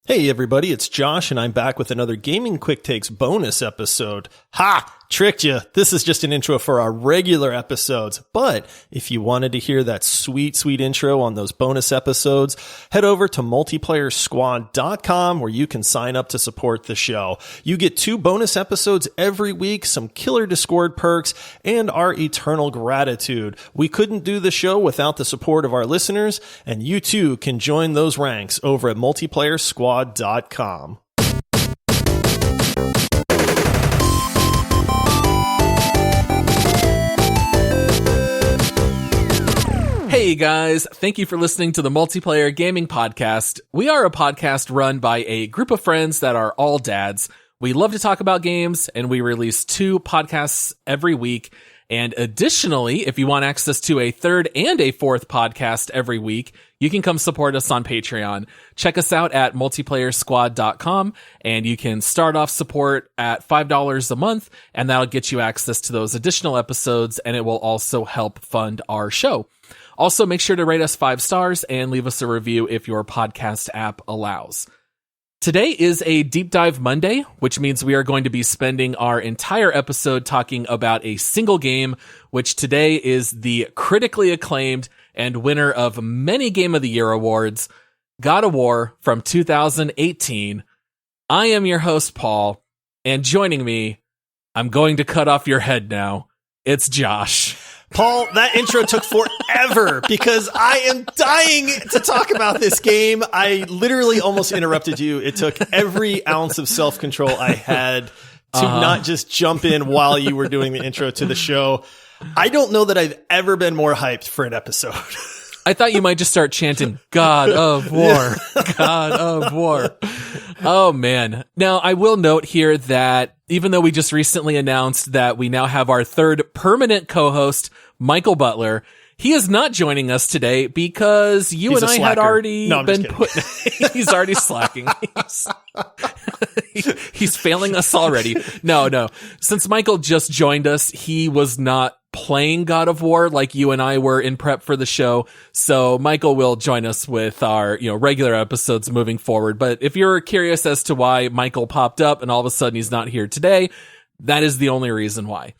Hey everybody, it's Josh and I'm back with another Gaming Quick Takes bonus episode. Ha! Tricked you. This is just an intro for our regular episodes. But if you wanted to hear that sweet, sweet intro on those bonus episodes, head over to multiplayersquad.com where you can sign up to support the show. You get 2 bonus episodes every week, some killer Discord perks, and our eternal gratitude. We couldn't do the show without the support of our listeners, and you too can join those ranks over at multiplayersquad.com. Hey guys, thank you for listening to the Multiplayer Gaming Podcast. We are a podcast run by a group of friends that are all dads. We love to talk about games, and we release 2 podcasts every week. And additionally, if you want access to a 3rd and a 4th podcast every week, you can come support us on Patreon. Check us out at multiplayersquad.com, and you can start off support at $5 a month, and that'll get you access to those additional episodes, and it will also help fund our show. Also, make sure to rate us 5 stars and leave us a review if your podcast app allows. Today is a Deep Dive Monday, which means we are going to be spending our entire episode talking about a single game, which today is the critically acclaimed and winner of many Game of the Year awards, God of War from 2018. I am your host, Paul, and joining me, I'm going to cut off your head now. It's Josh. Paul, that intro took forever because I am dying to talk about this game. I literally almost interrupted you. It took every ounce of self-control I had to not just jump in while you were doing the intro to the show. I don't know that I've ever been more hyped for an episode. I thought you might just start chanting, God of War, God of War. Oh, man. Now, I will note here that even though we just recently announced that we now have our 3rd permanent co-host, Michael Butler, he is not joining us today because he's and I had already been put. He's already slacking. He's failing us already. No. Since Michael just joined us, he was not playing God of War like you and I were in prep for the show. So Michael will join us with our, regular episodes moving forward. But if you're curious as to why Michael popped up and all of a sudden he's not here today, that is the only reason why.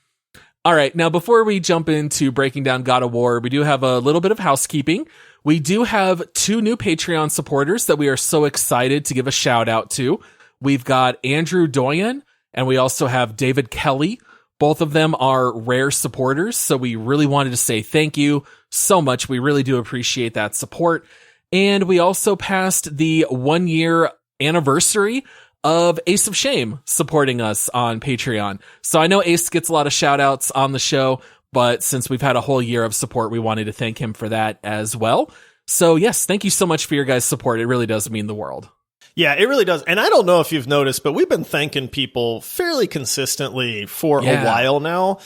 All right. Now, before we jump into breaking down God of War, we do have a little bit of housekeeping. We do have 2 new Patreon supporters that we are so excited to give a shout out to. We've got Andrew Doyen and we also have David Kelly. Both of them are rare supporters, so we really wanted to say thank you so much. We really do appreciate that support. And we also passed the 1-year anniversary of AceofShame supporting us on Patreon. So I know Ace gets a lot of shout outs on the show, but since we've had a whole year of support, we wanted to thank him for that as well. So yes, thank you so much for your guys' support. It really does mean the world. Yeah, it really does. And I don't know if you've noticed, but we've been thanking people fairly consistently for a while now.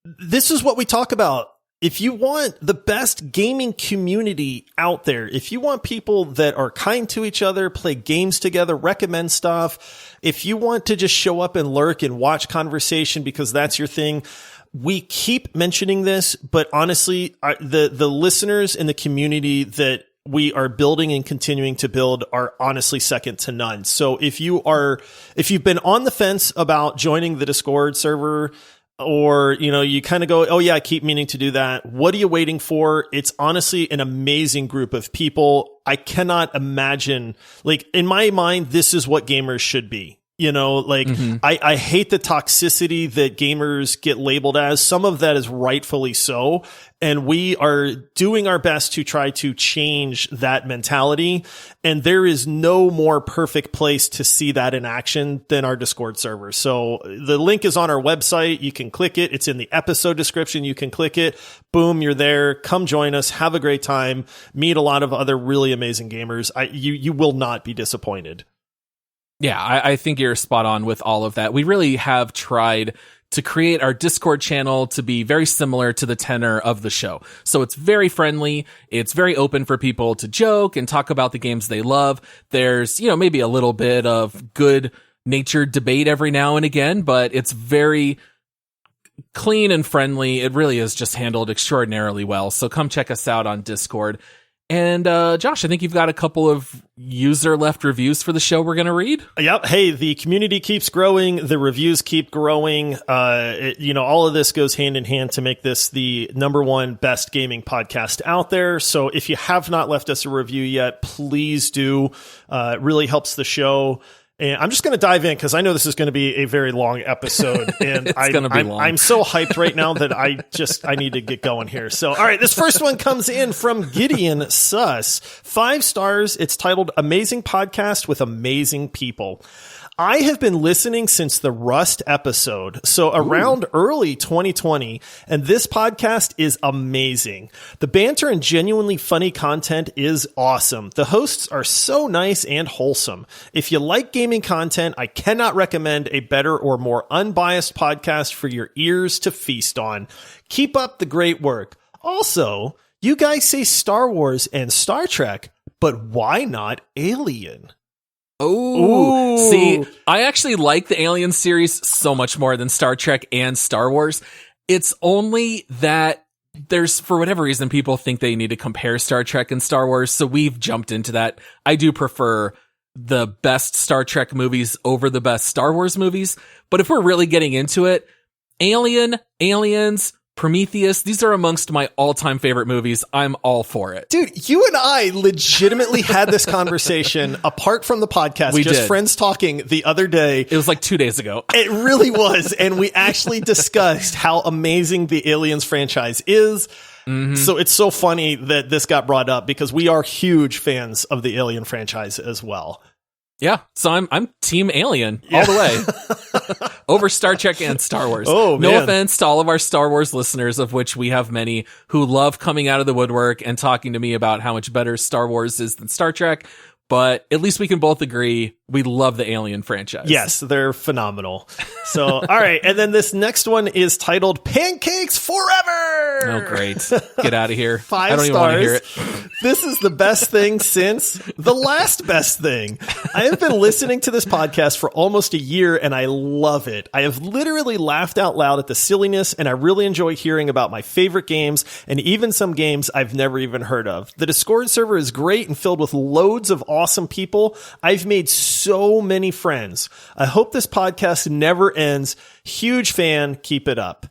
This is what we talk about. If you want the best gaming community out there, if you want people that are kind to each other, play games together, recommend stuff, if you want to just show up and lurk and watch conversation because that's your thing, we keep mentioning this, but honestly, the listeners in the community that we are building and continuing to build are honestly second to none. So if you've been on the fence about joining the Discord server, or, you kind of go, oh yeah, I keep meaning to do that. What are you waiting for? It's honestly an amazing group of people. I cannot imagine, in my mind, this is what gamers should be. I hate the toxicity that gamers get labeled as. Some of that is rightfully so. And we are doing our best to try to change that mentality. And there is no more perfect place to see that in action than our Discord server. So the link is on our website. You can click it. It's in the episode description. You can click it. Boom, you're there. Come join us. Have a great time. Meet a lot of other really amazing gamers. You will not be disappointed. Yeah, I think you're spot on with all of that. We really have tried to create our Discord channel to be very similar to the tenor of the show. So it's very friendly. It's very open for people to joke and talk about the games they love. There's, maybe a little bit of good natured debate every now and again, but it's very clean and friendly. It really is just handled extraordinarily well. So come check us out on Discord. And Josh, I think you've got a couple of user-left reviews for the show we're going to read. Yep. Hey, the community keeps growing. The reviews keep growing. All of this goes hand in hand to make this the #1 best gaming podcast out there. So if you have not left us a review yet, please do. It really helps the show. And I'm just going to dive in because I know this is going to be a very long episode, and I'm so hyped right now that I need to get going here. So, all right, this first one comes in from Gideon Suss, 5 stars. It's titled "Amazing Podcast with Amazing People." I have been listening since the Rust episode, so around early 2020, and this podcast is amazing. The banter and genuinely funny content is awesome. The hosts are so nice and wholesome. If you like gaming content, I cannot recommend a better or more unbiased podcast for your ears to feast on. Keep up the great work. Also, you guys say Star Wars and Star Trek, but why not Alien? Oh, see, I actually like the Alien series so much more than Star Trek and Star Wars. It's only that there's, for whatever reason, people think they need to compare Star Trek and Star Wars, so we've jumped into that. I do prefer the best Star Trek movies over the best Star Wars movies, but if we're really getting into it, Alien, Aliens, Prometheus, these are amongst my all-time favorite movies. I'm all for it. Dude, you and I legitimately had this conversation apart from the podcast. We just did. Friends talking the other day. It was like 2 days ago. It really was. And we actually discussed how amazing the Aliens franchise is. Mm-hmm. So it's so funny that this got brought up because we are huge fans of the Alien franchise as well. Yeah, so I'm Team Alien all the way over Star Trek and Star Wars. Oh, no man. offense to all of our Star Wars listeners, of which we have many, who love coming out of the woodwork and talking to me about how much better Star Wars is than Star Trek. But at least we can both agree we love the Alien franchise. Yes, they're phenomenal. So, all right. And then this next one is titled Pancakes Forever. Oh, great. Get out of here. 5 I don't even want to hear it. This is the best thing since the last best thing. I have been listening to this podcast for almost a year, and I love it. I have literally laughed out loud at the silliness, and I really enjoy hearing about my favorite games and even some games I've never even heard of. The Discord server is great and filled with loads of awesome people. I've made so many friends. I hope this podcast never ends. Huge fan. Keep it up.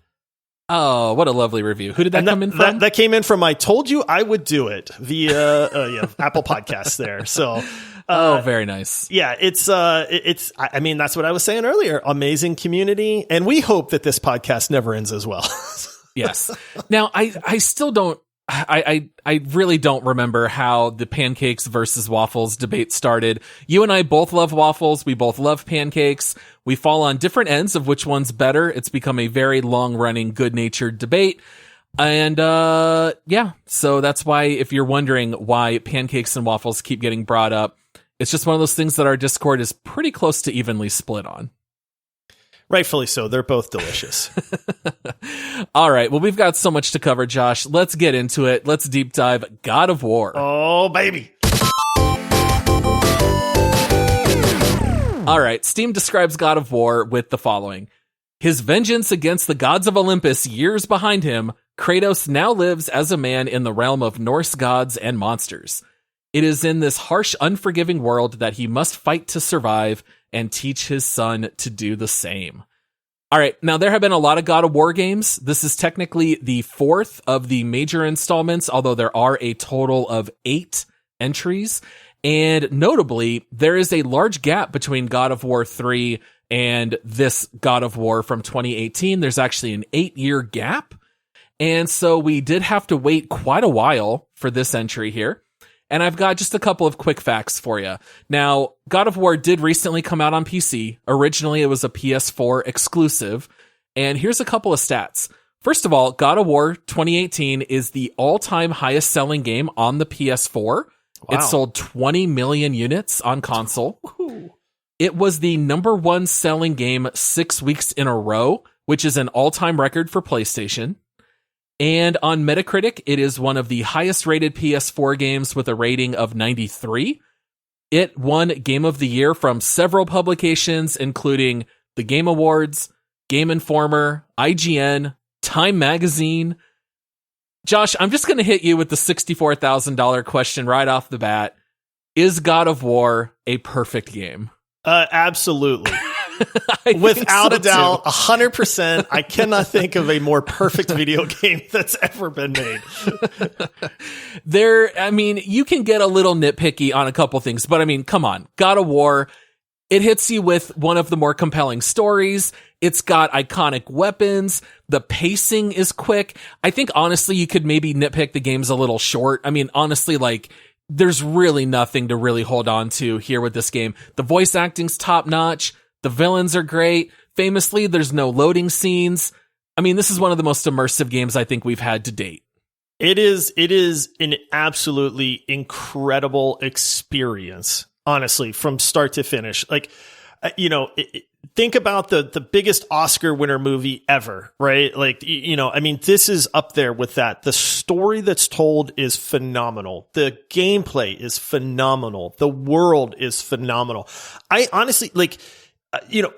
Oh, what a lovely review. Who did that come in from? That came in from I Told You I Would Do It via Apple Podcasts there. So, very nice. Yeah, it's I mean, that's what I was saying earlier. Amazing community. And we hope that this podcast never ends as well. Yes. Now, I still don't, I really don't remember how the pancakes versus waffles debate started. You and I both love waffles. We both love pancakes. We fall on different ends of which one's better. It's become a very long-running, good-natured debate. And, so that's why, if you're wondering why pancakes and waffles keep getting brought up, it's just one of those things that our Discord is pretty close to evenly split on. Rightfully so. They're both delicious. All right. Well, we've got so much to cover, Josh. Let's get into it. Let's deep dive God of War. Oh, baby. All right. Steam describes God of War with the following. His vengeance against the gods of Olympus years behind him, Kratos now lives as a man in the realm of Norse gods and monsters. It is in this harsh, unforgiving world that he must fight to survive and teach his son to do the same. All right, now there have been a lot of God of War games. This is technically the 4th of the major installments, although there are a total of 8 entries. And notably, there is a large gap between God of War 3 and this God of War from 2018. There's actually an 8-year gap. And so we did have to wait quite a while for this entry here. And I've got just a couple of quick facts for you. Now, God of War did recently come out on PC. Originally, it was a PS4 exclusive. And here's a couple of stats. First of all, God of War 2018 is the all-time highest selling game on the PS4. Wow. It sold 20 million units on console. It was the number 1 selling game 6 weeks in a row, which is an all-time record for PlayStation. And on Metacritic, it is one of the highest rated PS4 games with a rating of 93. It won Game of the Year from several publications, including the Game Awards, Game Informer, IGN, Time Magazine. Josh, I'm just going to hit you with the $64,000 question right off the bat. Is God of War a perfect game? Absolutely. Without a doubt, 100%. I cannot think of a more perfect video game that's ever been made. You can get a little nitpicky on a couple things, but I mean, come on. God of War, it hits you with one of the more compelling stories. It's got iconic weapons. The pacing is quick. I think, honestly, you could maybe nitpick the game's a little short. I mean, honestly, like, there's really nothing to really hold on to here with this game. The voice acting's top notch. The villains are great. Famously, there's no loading scenes. I mean, this is one of the most immersive games I think we've had to date. It is an absolutely incredible experience, honestly, from start to finish. Like, think about the biggest Oscar winner movie ever, right? Like, this is up there with that. The story that's told is phenomenal. The gameplay is phenomenal. The world is phenomenal. I honestly, like,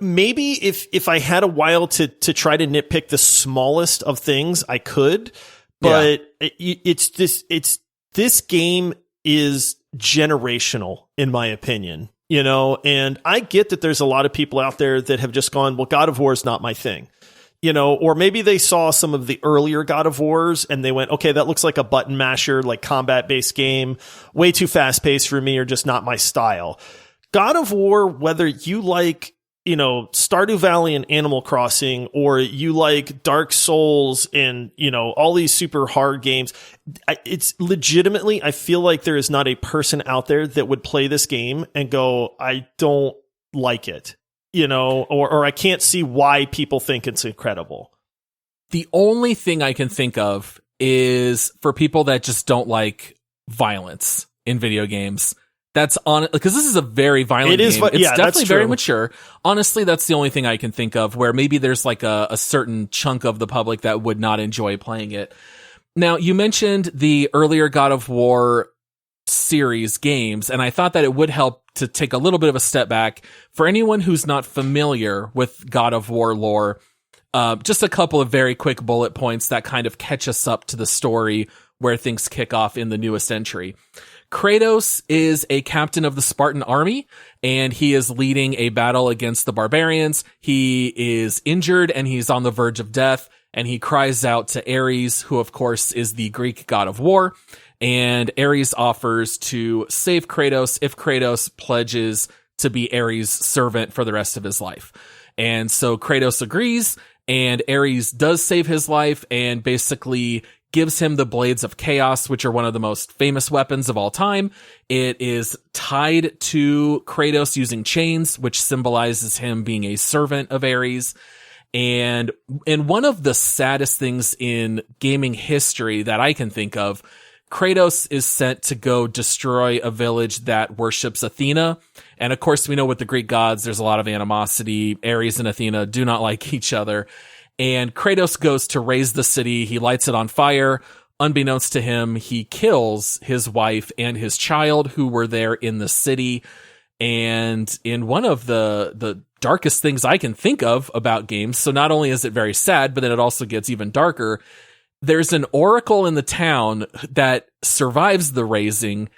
maybe if I had a while to try to nitpick the smallest of things, I could, but this game is generational, in my opinion. And I get that there's a lot of people out there that have just gone, well, God of War is not my thing, or maybe they saw some of the earlier God of Wars and they went, okay, that looks like a button masher, like combat based game, way too fast paced for me, or just not my style. God of War, whether you like, Stardew Valley and Animal Crossing, or you like Dark Souls and, all these super hard games, it's legitimately, I feel like there is not a person out there that would play this game and go, I don't like it, or I can't see why people think it's incredible. The only thing I can think of is for people that just don't like violence in video games. That's on, because this is a very violent game. It's definitely very mature. Honestly, that's the only thing I can think of where maybe there's like a certain chunk of the public that would not enjoy playing it. Now, you mentioned the earlier God of War series games, and I thought that it would help to take a little bit of a step back. For anyone who's not familiar with God of War lore, just a couple of very quick bullet points that kind of catch us up to the story where things kick off in the newest entry. Kratos is a captain of the Spartan army, and he is leading a battle against the barbarians. He is injured, and he's on the verge of death, and he cries out to Ares, who, of course, is the Greek god of war, and Ares offers to save Kratos if Kratos pledges to be Ares' servant for the rest of his life. And so Kratos agrees, and Ares does save his life, and basically gives him the Blades of Chaos, which are one of the most famous weapons of all time. It is tied to Kratos using chains, which symbolizes him being a servant of Ares. And one of the saddest things in gaming history that I can think of, Kratos is sent to go destroy a village that worships Athena. And of course, we know with the Greek gods, there's a lot of animosity. Ares and Athena do not like each other. And Kratos goes to raise the city. He lights it on fire. Unbeknownst to him, he kills his wife and his child who were there in the city. And in one of the darkest things I can think of about games, so not only is it very sad, but then it also gets even darker. There's an oracle in the town that survives the raising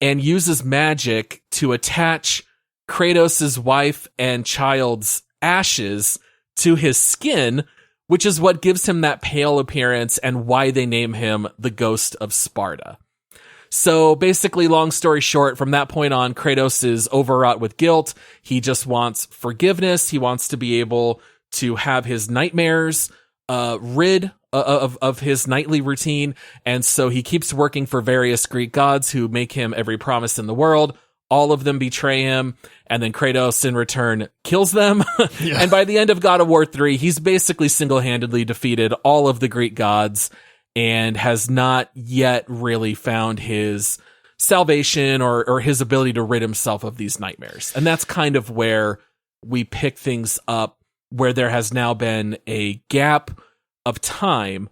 and uses magic to attach Kratos' wife and child's ashes to his skin, which is what gives him that pale appearance and why they name him the Ghost of Sparta. So basically, long story short, from that point on, Kratos is overwrought with guilt. He just wants forgiveness. He wants to be able to have his nightmares rid of his nightly routine. And so he keeps working for various Greek gods who make him every promise in the world. All of them betray him, and then Kratos in return kills them. Yeah. And by the end of God of War 3, he's basically single-handedly defeated all of the Greek gods and has not yet really found his salvation or his ability to rid himself of these nightmares. And that's kind of where we pick things up, where there has now been a gap of time.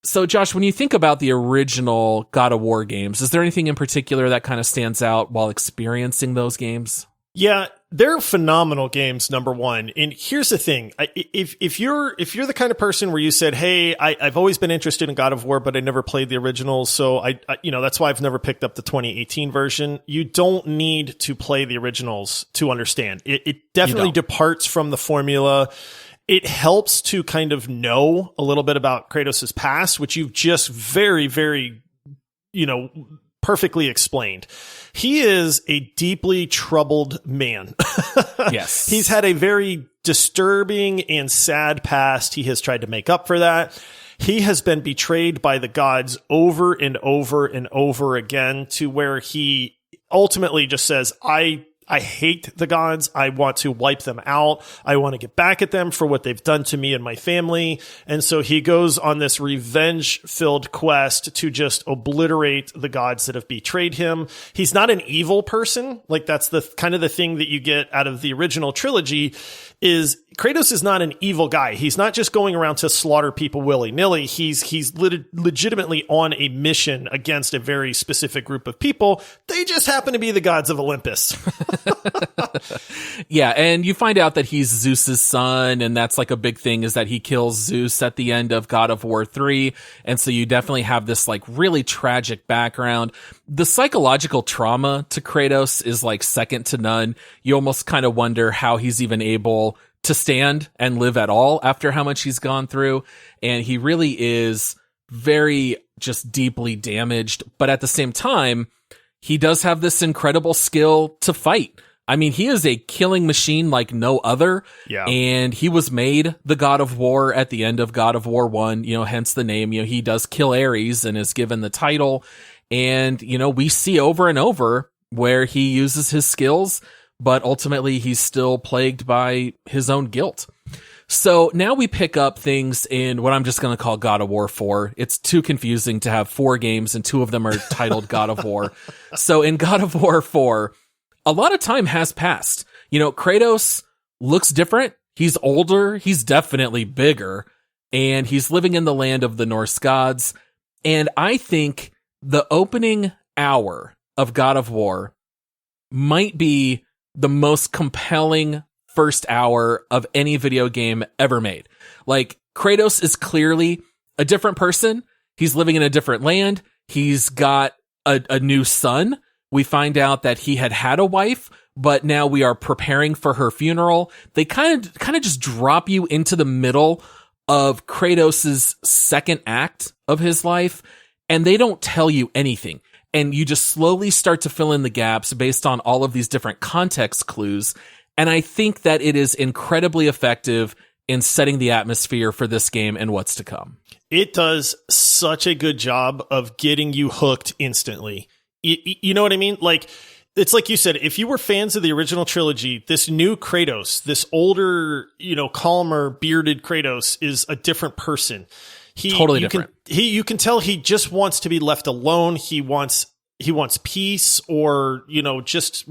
So, Josh, when you think about the original God of War games, is there anything in particular that kind of stands out while experiencing those games? Yeah, they're phenomenal games, number one. And here's the thing. If you're the kind of person where you said, hey, I've always been interested in God of War, but I never played the originals. So I that's why I've never picked up the 2018 version. You don't need to play the originals to understand. It definitely departs from the formula. It helps to kind of know a little bit about Kratos' past, which you've just very, very, perfectly explained. He is a deeply troubled man. Yes. He's had a very disturbing and sad past. He has tried to make up for that. He has been betrayed by the gods over and over and over again, to where he ultimately just says, I hate the gods. I want to wipe them out. I want to get back at them for what they've done to me and my family. And so he goes on this revenge-filled quest to just obliterate the gods that have betrayed him. He's not an evil person. Like, that's the kind of the thing that you get out of the original trilogy, is Kratos is not an evil guy. He's not just going around to slaughter people willy-nilly. He's legitimately on a mission against a very specific group of people. They just happen to be the gods of Olympus. Yeah, and you find out that he's Zeus's son, and that's like a big thing, is that he kills Zeus at the end of God of War 3, and so you definitely have this like really tragic background. The psychological trauma to Kratos is like second to none. You almost kind of wonder how he's even able to stand and live at all after how much he's gone through, and he really is very just deeply damaged, but at the same time, he does have this incredible skill to fight. I mean, he is a killing machine like no other. Yeah. And he was made the God of War at the end of God of War 1, hence the name. He does kill Ares and is given the title. And, we see over and over where he uses his skills, but ultimately he's still plagued by his own guilt. So now we pick up things in what I'm just going to call God of War 4. It's too confusing to have 4 games and 2 of them are titled God of War. So in God of War 4, a lot of time has passed. Kratos looks different. He's older. He's definitely bigger. And he's living in the land of the Norse gods. And I think the opening hour of God of War might be the most compelling first hour of any video game ever made. Like, Kratos is clearly a different person. He's living in a different land. He's got a new son. We find out that he had a wife, but now we are preparing for her funeral. They kind of just drop you into the middle of Kratos's second act of his life, and they don't tell you anything. And you just slowly start to fill in the gaps based on all of these different context clues. And I think that it is incredibly effective in setting the atmosphere for this game and what's to come. It does such a good job of getting you hooked instantly. You know what I mean? Like, it's like you said, if you were fans of the original trilogy, this new Kratos, this older, calmer, bearded Kratos is a different person. Totally different. You can tell he just wants to be left alone. He wants peace, or, just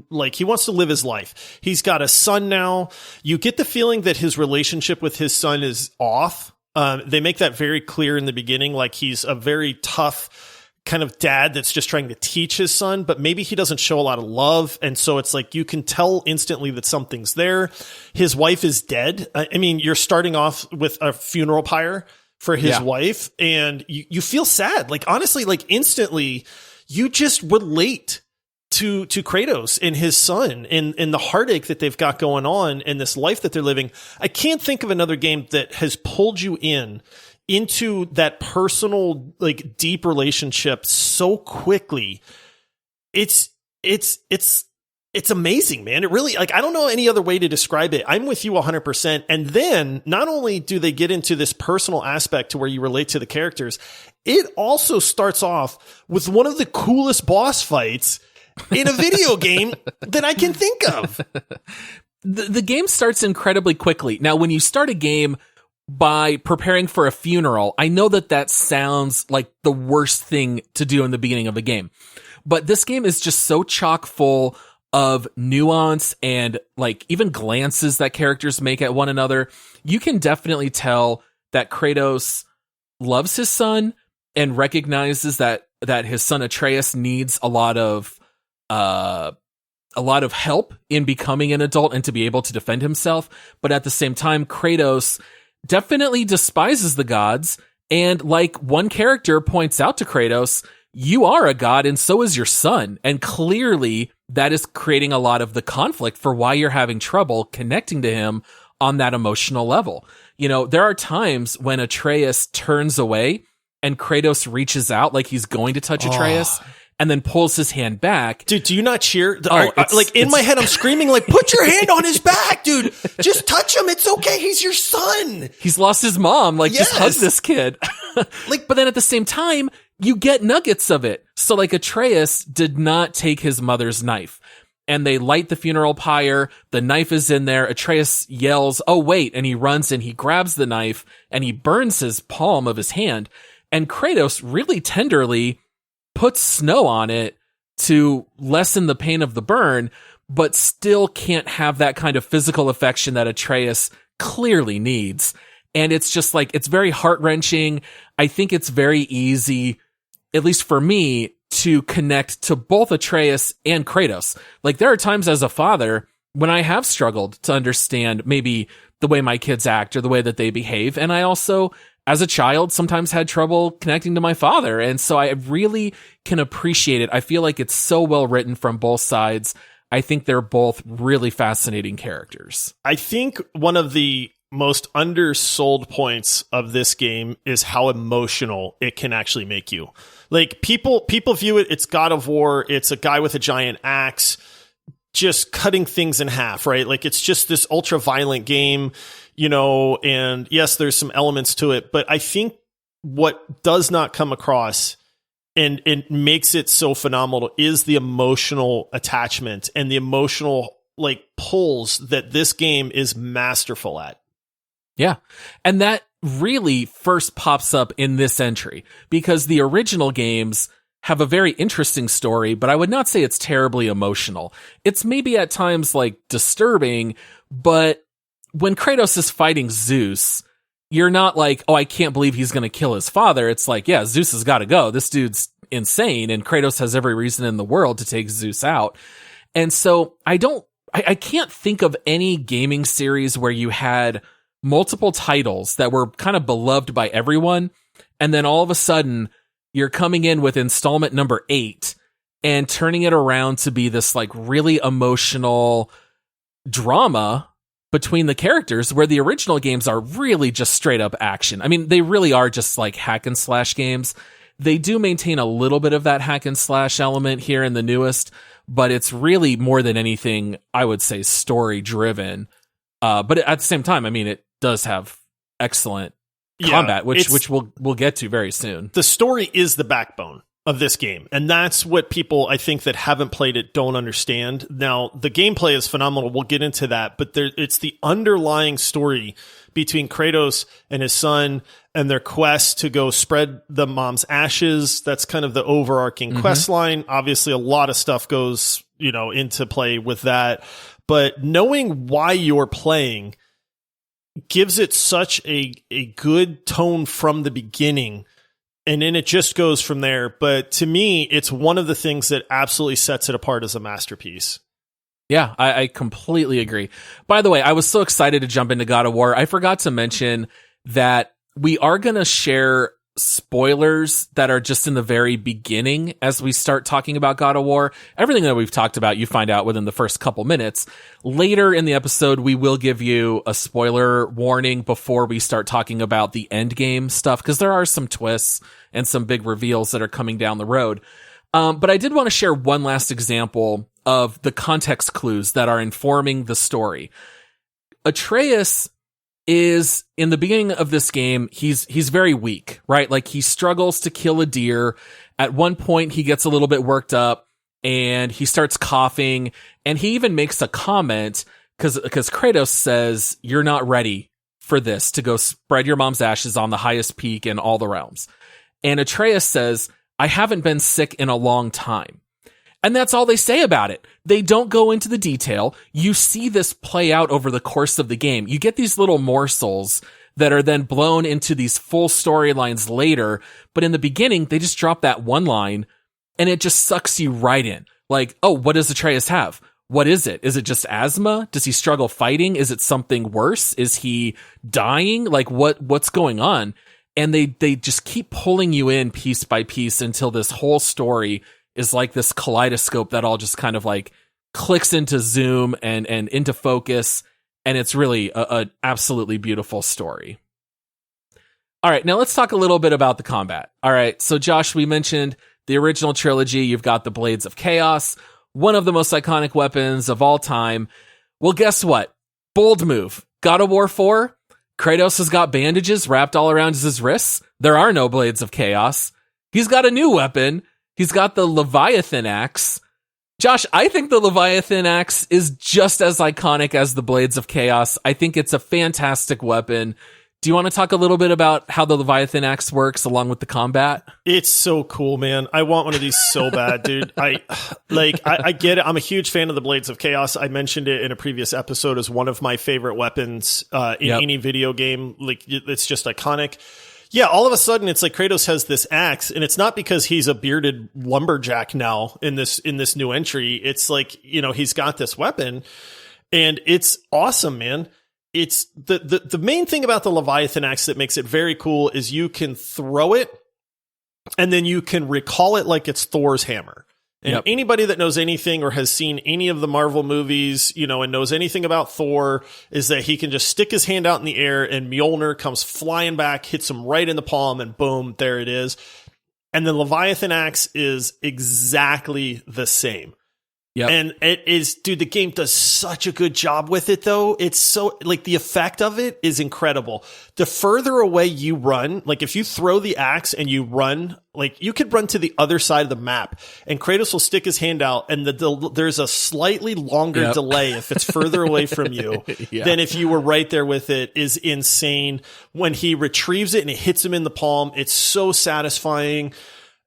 like he wants to live his life. He's got a son now. You get the feeling that his relationship with his son is off. They make that very clear in the beginning. Like, he's a very tough kind of dad that's just trying to teach his son, but maybe he doesn't show a lot of love. And so it's like, you can tell instantly that something's there. His wife is dead. I mean, you're starting off with a funeral pyre for his wife, and you feel sad. Like, honestly, like, instantly, you just relate to Kratos and his son and the heartache that they've got going on and this life that they're living. I can't think of another game that has pulled you into that personal, like, deep relationship so quickly. It's amazing, man. It really, like, I don't know any other way to describe it. I'm with you 100%. And then not only do they get into this personal aspect to where you relate to the characters, it also starts off with one of the coolest boss fights in a video game that I can think of. The game starts incredibly quickly. Now, when you start a game by preparing for a funeral, I know that sounds like the worst thing to do in the beginning of a game. But this game is just so chock full of nuance and, like, even glances that characters make at one another. You can definitely tell that Kratos loves his son and recognizes that his son Atreus needs a lot of a lot of help in becoming an adult and to be able to defend himself. But at the same time, Kratos definitely despises the gods. And like one character points out to Kratos, you are a god and so is your son. And clearly that is creating a lot of the conflict for why you're having trouble connecting to him on that emotional level. You know, there are times when Atreus turns away and Kratos reaches out like he's going to touch Atreus and then pulls his hand back. Dude, do you not cheer? Like in my head, I'm screaming like, put your hand on his back, dude. Just touch him. It's okay. He's your son. He's lost his mom. Like, just hug this kid. Like, but then at the same time, you get nuggets of it. So like Atreus did not take his mother's knife. And they light the funeral pyre. The knife is in there. Atreus yells, oh, wait. And he runs and he grabs the knife and he burns his palm of his hand. And Kratos really tenderly puts snow on it to lessen the pain of the burn, but still can't have that kind of physical affection that Atreus clearly needs. And it's just like, it's very heart-wrenching. I think it's very easy, at least for me, to connect to both Atreus and Kratos. Like, there are times as a father when I have struggled to understand maybe the way my kids act or the way that they behave. And I also, as a child, sometimes had trouble connecting to my father. And so I really can appreciate it. I feel like it's so well written from both sides. I think they're both really fascinating characters. I think one of the most undersold points of this game is how emotional it can actually make you. Like, people view it, it's God of War, it's a guy with a giant axe just cutting things in half, right? Like, it's just this ultra violent game, you know, and yes, there's some elements to it, but I think what does not come across and makes it so phenomenal is the emotional attachment and the emotional like pulls that this game is masterful at. Yeah. And that really first pops up in this entry because the original games have a very interesting story, but I would not say it's terribly emotional. It's maybe at times like disturbing, but when Kratos is fighting Zeus, you're not like, oh, I can't believe he's going to kill his father. It's like, yeah, Zeus has got to go. This dude's insane. And Kratos has every reason in the world to take Zeus out. And so I can't think of any gaming series where you had multiple titles that were kind of beloved by everyone. And then all of a sudden you're coming in with installment number 8 and turning it around to be this like really emotional drama between the characters where the original games are really just straight up action. I mean, they really are just like hack and slash games. They do maintain a little bit of that hack and slash element here in the newest, but it's really more than anything, I would say, story driven. But at the same time, I mean, it does have excellent combat, which we'll get to very soon. The story is the backbone of this game, and that's what people, I think, that haven't played it don't understand. Now, the gameplay is phenomenal. We'll get into that, but it's the underlying story between Kratos and his son and their quest to go spread the mom's ashes. That's kind of the overarching quest line. Obviously, a lot of stuff goes, into play with that. But knowing why you're playing gives it such a good tone from the beginning, and then it just goes from there. But to me, it's one of the things that absolutely sets it apart as a masterpiece. Yeah, I completely agree. By the way, I was so excited to jump into God of War. I forgot to mention that we are going to share spoilers that are just in the very beginning as we start talking about God of War. Everything that we've talked about, you find out within the first couple minutes. Later in the episode, we will give you a spoiler warning before we start talking about the end game stuff, because there are some twists and some big reveals that are coming down the road. But I did want to share one last example of the context clues that are informing the story. Atreus is, in the beginning of this game, he's very weak, right? Like, he struggles to kill a deer. At one point, he gets a little bit worked up and he starts coughing, and he even makes a comment because Kratos says, you're not ready for this, to go spread your mom's ashes on the highest peak in all the realms. And Atreus says, I haven't been sick in a long time. And that's all they say about it. They don't go into the detail. You see this play out over the course of the game. You get these little morsels that are then blown into these full storylines later. But in the beginning, they just drop that one line and it just sucks you right in. Like, oh, what does Atreus have? what is it? Is it just asthma? Does he struggle fighting? Is it something worse? Is he dying? Like what's going on? And they just keep pulling you in piece by piece until this whole story is like this kaleidoscope that all just kind of like clicks into zoom and into focus. And it's really a absolutely beautiful story. All right, now let's talk a little bit about the combat. All right, so Josh, we mentioned the original trilogy. You've got the Blades of Chaos, one of the most iconic weapons of all time. Well, guess what? Bold move. God of War 4, Kratos has got bandages wrapped all around his wrists. There are no Blades of Chaos. He's got a new weapon. He's got the Leviathan Axe. Josh, I think the Leviathan Axe is just as iconic as the Blades of Chaos. I think it's a fantastic weapon. Do you want to talk a little bit about how the Leviathan Axe works along with the combat? It's so cool, man. I want one of these so bad, dude. I get it. I'm a huge fan of the Blades of Chaos. I mentioned it in a previous episode as one of my favorite weapons in any video game. Like, it's just iconic. Yeah, all of a sudden it's like Kratos has this axe, and it's not because he's a bearded lumberjack now in this new entry. It's like, he's got this weapon, and it's awesome, man. It's the main thing about the Leviathan Axe that makes it very cool is you can throw it and then you can recall it like it's Thor's hammer. And anybody that knows anything or has seen any of the Marvel movies, and knows anything about Thor is that he can just stick his hand out in the air and Mjolnir comes flying back, hits him right in the palm, and boom, there it is. And the Leviathan Axe is exactly the same. Yeah. And it is, dude, the game does such a good job with it, though. It's so, like, the effect of it is incredible. The further away you run, like, if you throw the axe and you run, like, you could run to the other side of the map, and Kratos will stick his hand out, and there's a slightly longer delay if it's further away from you than if you were right there with it. Is insane. When he retrieves it and it hits him in the palm, it's so satisfying.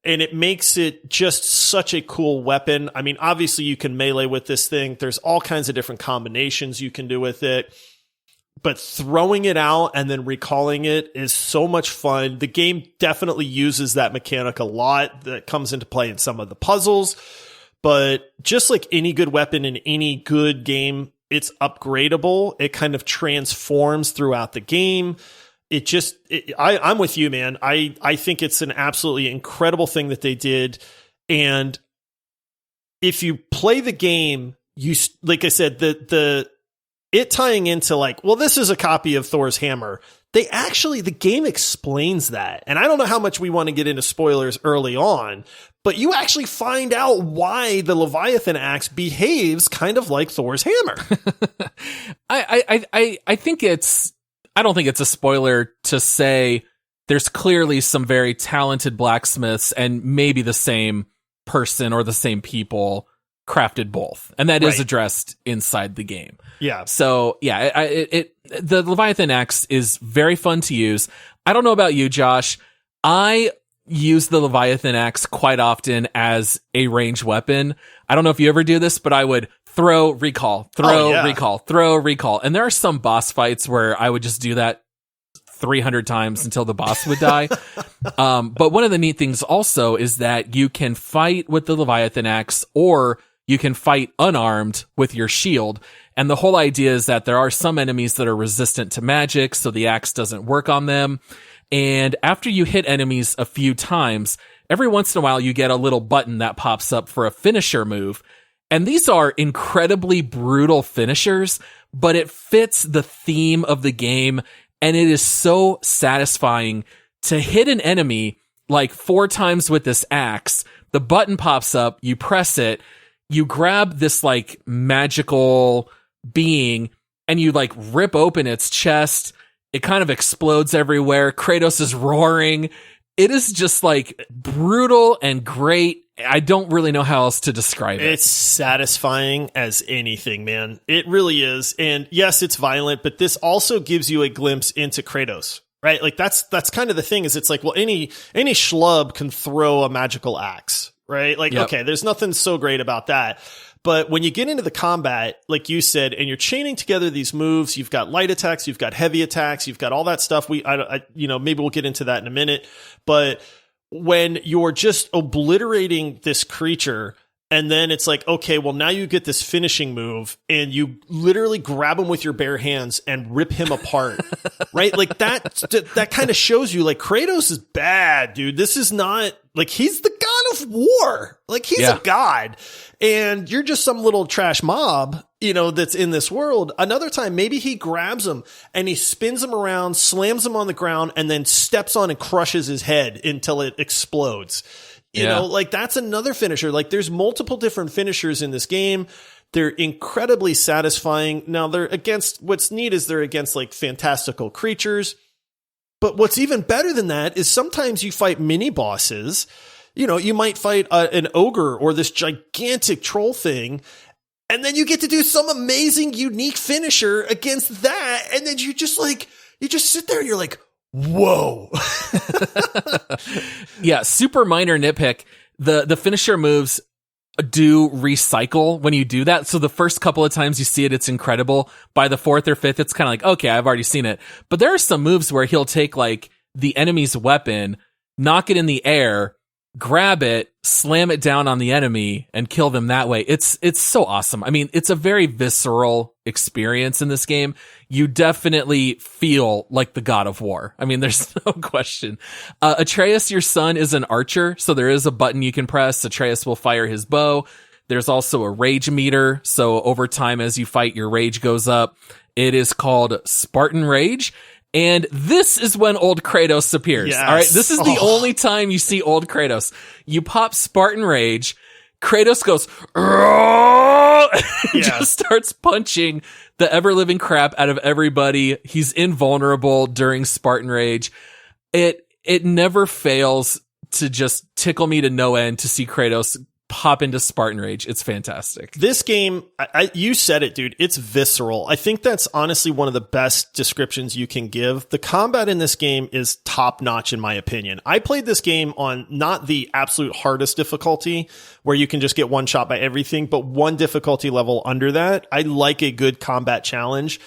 And it makes it just such a cool weapon. I mean, obviously you can melee with this thing. There's all kinds of different combinations you can do with it. But throwing it out and then recalling it is so much fun. The game definitely uses that mechanic a lot. That comes into play in some of the puzzles. But just like any good weapon in any good game, it's upgradable. It kind of transforms throughout the game. I'm with you, man. I think it's an absolutely incredible thing that they did. And if you play the game, like I said, it tying into like, well, this is a copy of Thor's hammer. The game explains that. And I don't know how much we want to get into spoilers early on, but you actually find out why the Leviathan Axe behaves kind of like Thor's hammer. I think I don't think it's a spoiler to say there's clearly some very talented blacksmiths and maybe the same person or the same people crafted both. And that is addressed inside the game. Yeah. So yeah, the Leviathan Axe is very fun to use. I don't know about you, Josh. I use the Leviathan Axe quite often as a ranged weapon. I don't know if you ever do this, but I would throw, recall, recall, throw, recall. And there are some boss fights where I would just do that 300 times until the boss would die. But one of the neat things also is that you can fight with the Leviathan Axe, or you can fight unarmed with your shield. And the whole idea is that there are some enemies that are resistant to magic, so the axe doesn't work on them. And after you hit enemies a few times, every once in a while you get a little button that pops up for a finisher move. And these are incredibly brutal finishers, but it fits the theme of the game. And it is so satisfying to hit an enemy like 4 times with this axe. The button pops up, you press it, you grab this like magical being and you like rip open its chest. It kind of explodes everywhere. Kratos is roaring. It is just like brutal and great. I don't really know how else to describe it. It's satisfying as anything, man. It really is. And yes, it's violent, but this also gives you a glimpse into Kratos, right? Like that's kind of the thing is it's like, well, any schlub can throw a magical axe, right? Like, okay, there's nothing so great about that. But when you get into the combat, like you said, and you're chaining together these moves, you've got light attacks, you've got heavy attacks, you've got all that stuff. Maybe we'll get into that in a minute. But when you're just obliterating this creature And then it's like, okay, well, now you get this finishing move and you literally grab him with your bare hands and rip him apart, right? Like that kind of shows you like Kratos is bad, dude. This is not like he's the god of war. Like he's a god and you're just some little trash mob, that's in this world. Another time, maybe he grabs him and he spins him around, slams him on the ground and then steps on and crushes his head until it explodes. You know, like that's another finisher. Like there's multiple different finishers in this game. They're incredibly satisfying. Now what's neat is they're against like fantastical creatures. But what's even better than that is sometimes you fight mini bosses. You might fight an ogre or this gigantic troll thing. And then you get to do some amazing, unique finisher against that. And then you just sit there and you're like, whoa. Yeah, super minor nitpick. The finisher moves do recycle when you do that. So the first couple of times you see it, it's incredible. By the fourth or fifth, it's kind of like, okay, I've already seen it. But there are some moves where he'll take like the enemy's weapon, knock it in the air, grab it, slam it down on the enemy and kill them that way. It's so awesome. I mean, it's a very visceral experience in this game. You definitely feel like the god of war. I mean, there's no question. Atreus, your son, is an archer, so there is a button you can press. Atreus will fire his bow. There's also a rage meter, so over time as you fight, your rage goes up. It is called Spartan Rage. And this is when old Kratos appears. Yes. All right. This is the only time you see old Kratos. You pop Spartan Rage. Kratos goes, and just starts punching the ever living crap out of everybody. He's invulnerable during Spartan Rage. It never fails to just tickle me to no end to see Kratos pop into Spartan Rage. It's fantastic. This game, you said it, dude. It's visceral. I think that's honestly one of the best descriptions you can give. The combat in this game is top notch, in my opinion. I played this game on not the absolute hardest difficulty where you can just get one shot by everything, but one difficulty level under that. I like a good combat challenge.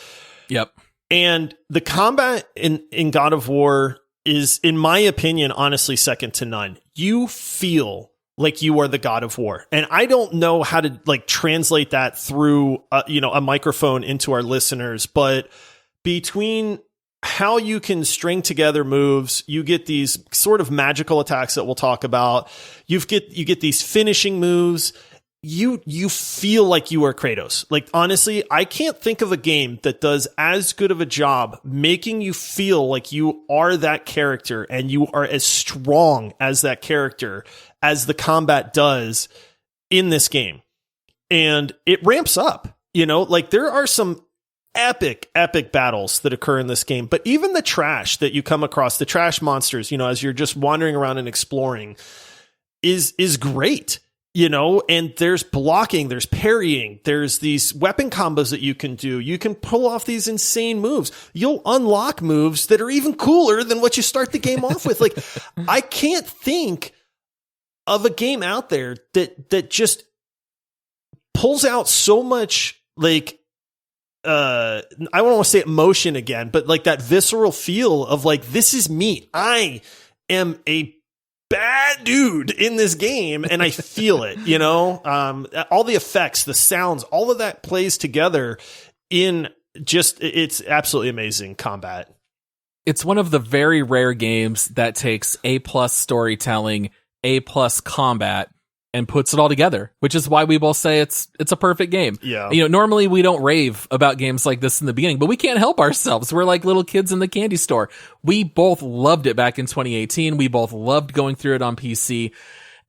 Yep. And the combat in God of War is, in my opinion, honestly second to none. You feel like you are the god of war. And I don't know how to like translate that through a microphone into our listeners, but between how you can string together moves, you get these sort of magical attacks that we'll talk about. You get these finishing moves. You feel like you are Kratos. Like, honestly, I can't think of a game that does as good of a job making you feel like you are that character and you are as strong as that character as the combat does in this game. And it ramps up, like there are some epic battles that occur in this game, but even the trash that you come across, the trash monsters, as you're just wandering around and exploring is great. And there's blocking, there's parrying, there's these weapon combos that you can do. You can pull off these insane moves. You'll unlock moves that are even cooler than what you start the game off with. Like, I can't think of a game out there that just pulls out so much, like, I don't want to say emotion again, but like that visceral feel of like, this is me. I am a bad dude in this game and I feel it, all the effects, the sounds, all of that plays together in just, it's absolutely amazing combat. It's one of the very rare games that takes A+ storytelling, A+ combat, and puts it all together, which is why we both say it's a perfect game. Yeah. Normally we don't rave about games like this in the beginning, but we can't help ourselves. We're like little kids in the candy store. We both loved it back in 2018. We both loved going through it on PC.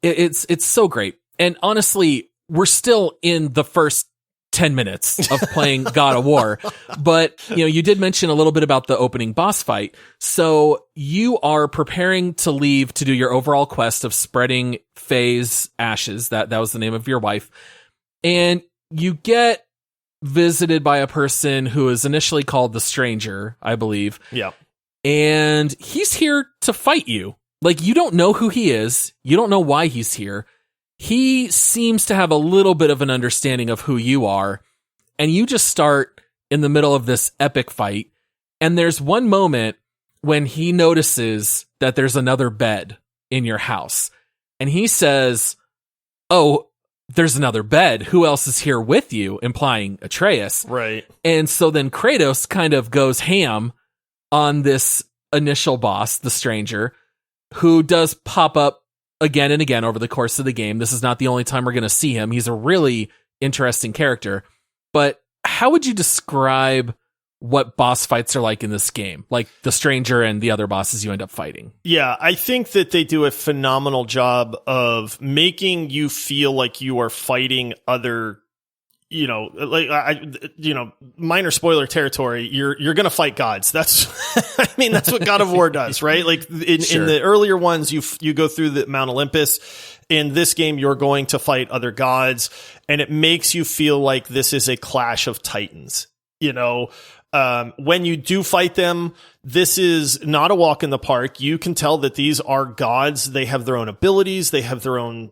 It's so great. And honestly, we're still in the first 10 minutes of playing God of War. But, you did mention a little bit about the opening boss fight. So you are preparing to leave to do your overall quest of spreading Faye's ashes. That was the name of your wife. And you get visited by a person who is initially called the Stranger, I believe. Yeah. And he's here to fight you. Like, you don't know who he is. You don't know why he's here. He seems to have a little bit of an understanding of who you are, and you just start in the middle of this epic fight, and there's one moment when he notices that there's another bed in your house, and he says, "Oh, there's another bed. Who else is here with you? Implying Atreus. Right. And so then Kratos kind of goes ham on this initial boss, the stranger, who does pop up again and again over the course of the game. This is not the only time we're going to see him. He's a really interesting character. But how would you describe what boss fights are like in this game? Like the stranger and the other bosses you end up fighting? Yeah, I think that they do a phenomenal job of making you feel like you are fighting other, minor spoiler territory. You're going to fight gods. That's, that's what God of War does, right? Like in the earlier ones, you go through the Mount Olympus. In this game, you're going to fight other gods, and it makes you feel like this is a clash of titans. When you do fight them, this is not a walk in the park. You can tell that these are gods. They have their own abilities. They have their own,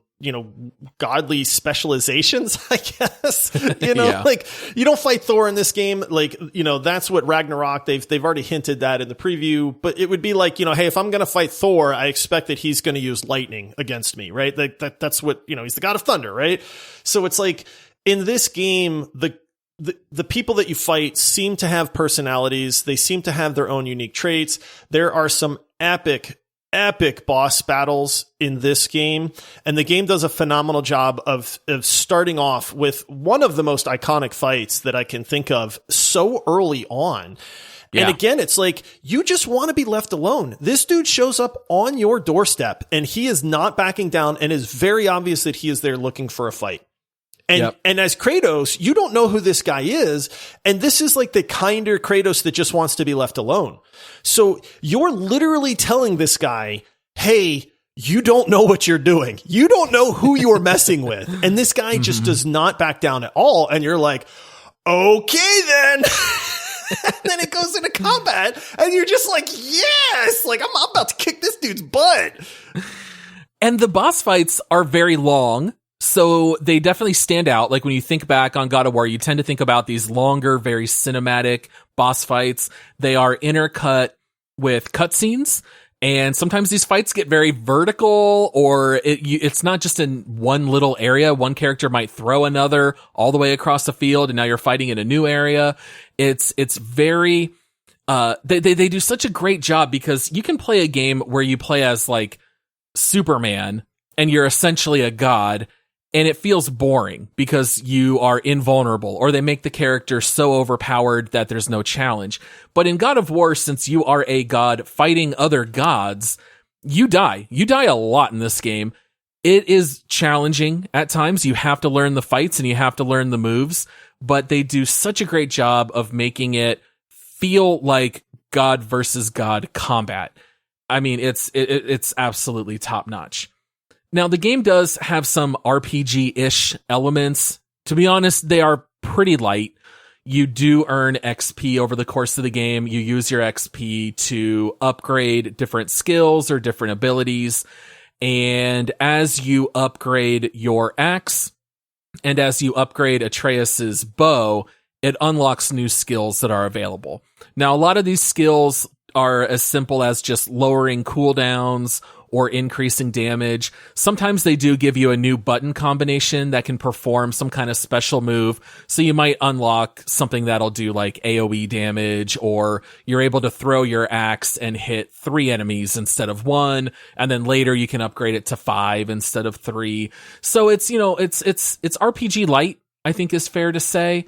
godly specializations, I guess. Like you don't fight Thor in this game. Like, that's what Ragnarok, they've already hinted that in the preview, but it would be like, hey, if I'm going to fight Thor, I expect that he's going to use lightning against me, right? Like that's what, he's the god of thunder, right? So it's like in this game, the people that you fight seem to have personalities. They seem to have their own unique traits. There are some epic boss battles in this game, and the game does a phenomenal job of starting off with one of the most iconic fights that I can think of so early on. Yeah. And again, it's like, you just want to be left alone. This dude shows up on your doorstep, and he is not backing down, and is very obvious that he is there looking for a fight. And as Kratos, you don't know who this guy is. And this is like the kinder Kratos that just wants to be left alone. So you're literally telling this guy, hey, you don't know what you're doing. You don't know who you're messing with. And this guy just does not back down at all. And you're like, okay, then. And then it goes into combat, and you're just like, yes, like I'm about to kick this dude's butt. And the boss fights are very long. So they definitely stand out. Like when you think back on God of War, you tend to think about these longer, very cinematic boss fights. They are intercut with cutscenes, and sometimes these fights get very vertical, or it's not just in one little area. One character might throw another all the way across the field, and now you're fighting in a new area. It's very, they do such a great job, because you can play a game where you play as like Superman, and you're essentially a god, and it feels boring because you are invulnerable, or they make the character so overpowered that there's no challenge. But in God of War, since you are a god fighting other gods, you die. You die a lot in this game. It is challenging at times. You have to learn the fights and you have to learn the moves, but they do such a great job of making it feel like god versus god combat. I mean, it's absolutely top notch. Now, the game does have some RPG-ish elements. To be honest, they are pretty light. You do earn XP over the course of the game. You use your XP to upgrade different skills or different abilities. And as you upgrade your axe, and as you upgrade Atreus's bow, it unlocks new skills that are available. Now, a lot of these skills are as simple as just lowering cooldowns or increasing damage. Sometimes they do give you a new button combination that can perform some kind of special move. So you might unlock something that'll do like AoE damage, or you're able to throw your axe and hit 3 enemies instead of 1. And then later you can upgrade it to 5 instead of 3. So it's, it's RPG light, I think is fair to say.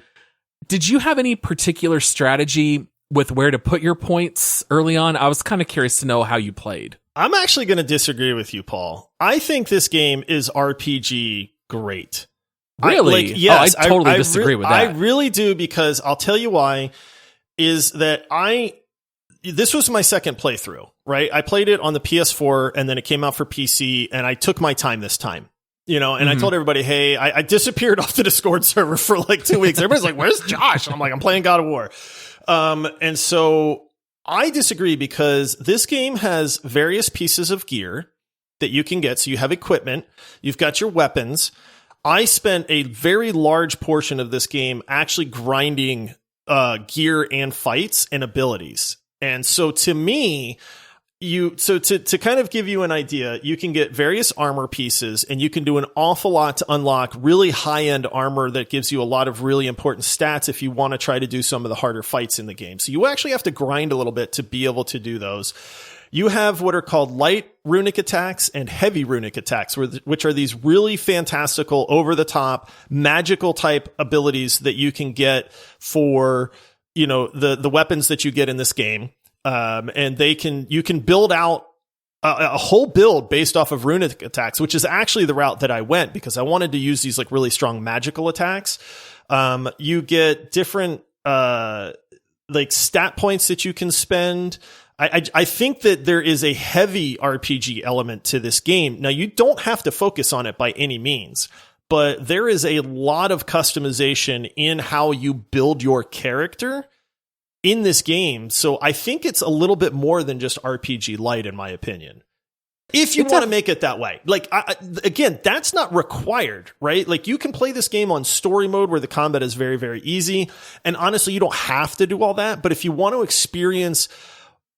Did you have any particular strategy with where to put your points early on? I was kind of curious to know how you played. I'm actually going to disagree with you, Paul. I think this game is RPG great. Really? Yes, I totally disagree with that. I really do, because I'll tell you why, is that this was my second playthrough, right? I played it on the PS4, and then it came out for PC, and I took my time this time. I told everybody, hey, I disappeared off the Discord server for like 2 weeks. Everybody's like, where's Josh? And I'm like, I'm playing God of War. And so I disagree, because this game has various pieces of gear that you can get. So you have equipment, you've got your weapons. I spent a very large portion of this game actually grinding gear and fights and abilities. And so to me, to kind of give you an idea, you can get various armor pieces and you can do an awful lot to unlock really high-end armor that gives you a lot of really important stats if you want to try to do some of the harder fights in the game. So you actually have to grind a little bit to be able to do those. You have what are called light runic attacks and heavy runic attacks, which are these really fantastical, over-the-top, magical type abilities that you can get for, the weapons that you get in this game. And you can build out a whole build based off of runic attacks, which is actually the route that I went because I wanted to use these like really strong magical attacks. You get different, like stat points that you can spend. I think that there is a heavy RPG element to this game. Now, you don't have to focus on it by any means, but there is a lot of customization in how you build your character in this game. So I think it's a little bit more than just RPG light, in my opinion. If you want to make it that way. Like, again, that's not required, right? Like, you can play this game on story mode where the combat is very, very easy. And honestly, you don't have to do all that. But if you want to experience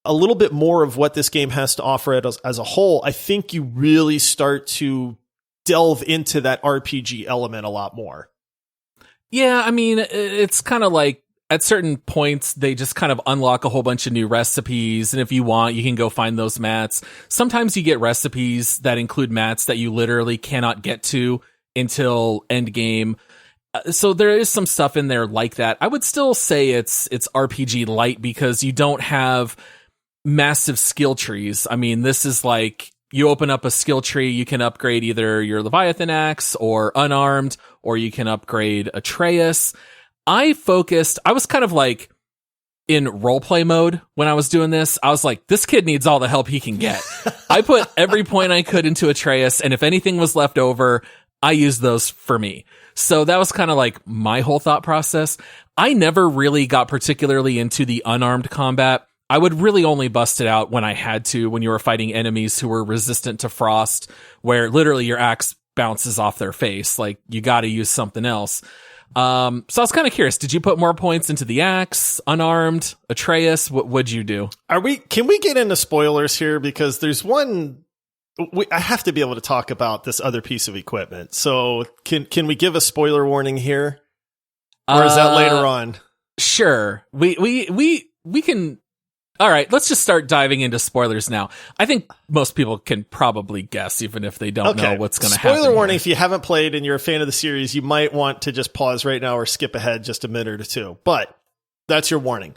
a little bit more of what this game has to offer as a whole, I think you really start to delve into that RPG element a lot more. Yeah, I mean, it's kind of like at certain points, they just kind of unlock a whole bunch of new recipes. And if you want, you can go find those mats. Sometimes you get recipes that include mats that you literally cannot get to until end game. So there is some stuff in there like that. I would still say it's RPG light because you don't have massive skill trees. I mean, this is like you open up a skill tree, you can upgrade either your Leviathan Axe or Unarmed, or you can upgrade Atreus. I was kind of like in roleplay mode when I was doing this. I was like, this kid needs all the help he can get. I put every point I could into Atreus, and if anything was left over, I used those for me. So that was kind of like my whole thought process. I never really got particularly into the unarmed combat. I would really only bust it out when I had to, when you were fighting enemies who were resistant to frost, where literally your axe bounces off their face. Like, you got to use something else. So I was kind of curious, did you put more points into the axe, unarmed, Atreus? What would you do? Can we get into spoilers here? Because there's one, I have to be able to talk about this other piece of equipment. So can we give a spoiler warning here? Or is that later on? Sure. We can. All right, let's just start diving into spoilers now. I think most people can probably guess, even if they don't know what's going to happen. Spoiler warning, if you haven't played and you're a fan of the series, you might want to just pause right now or skip ahead just a minute or two. But that's your warning.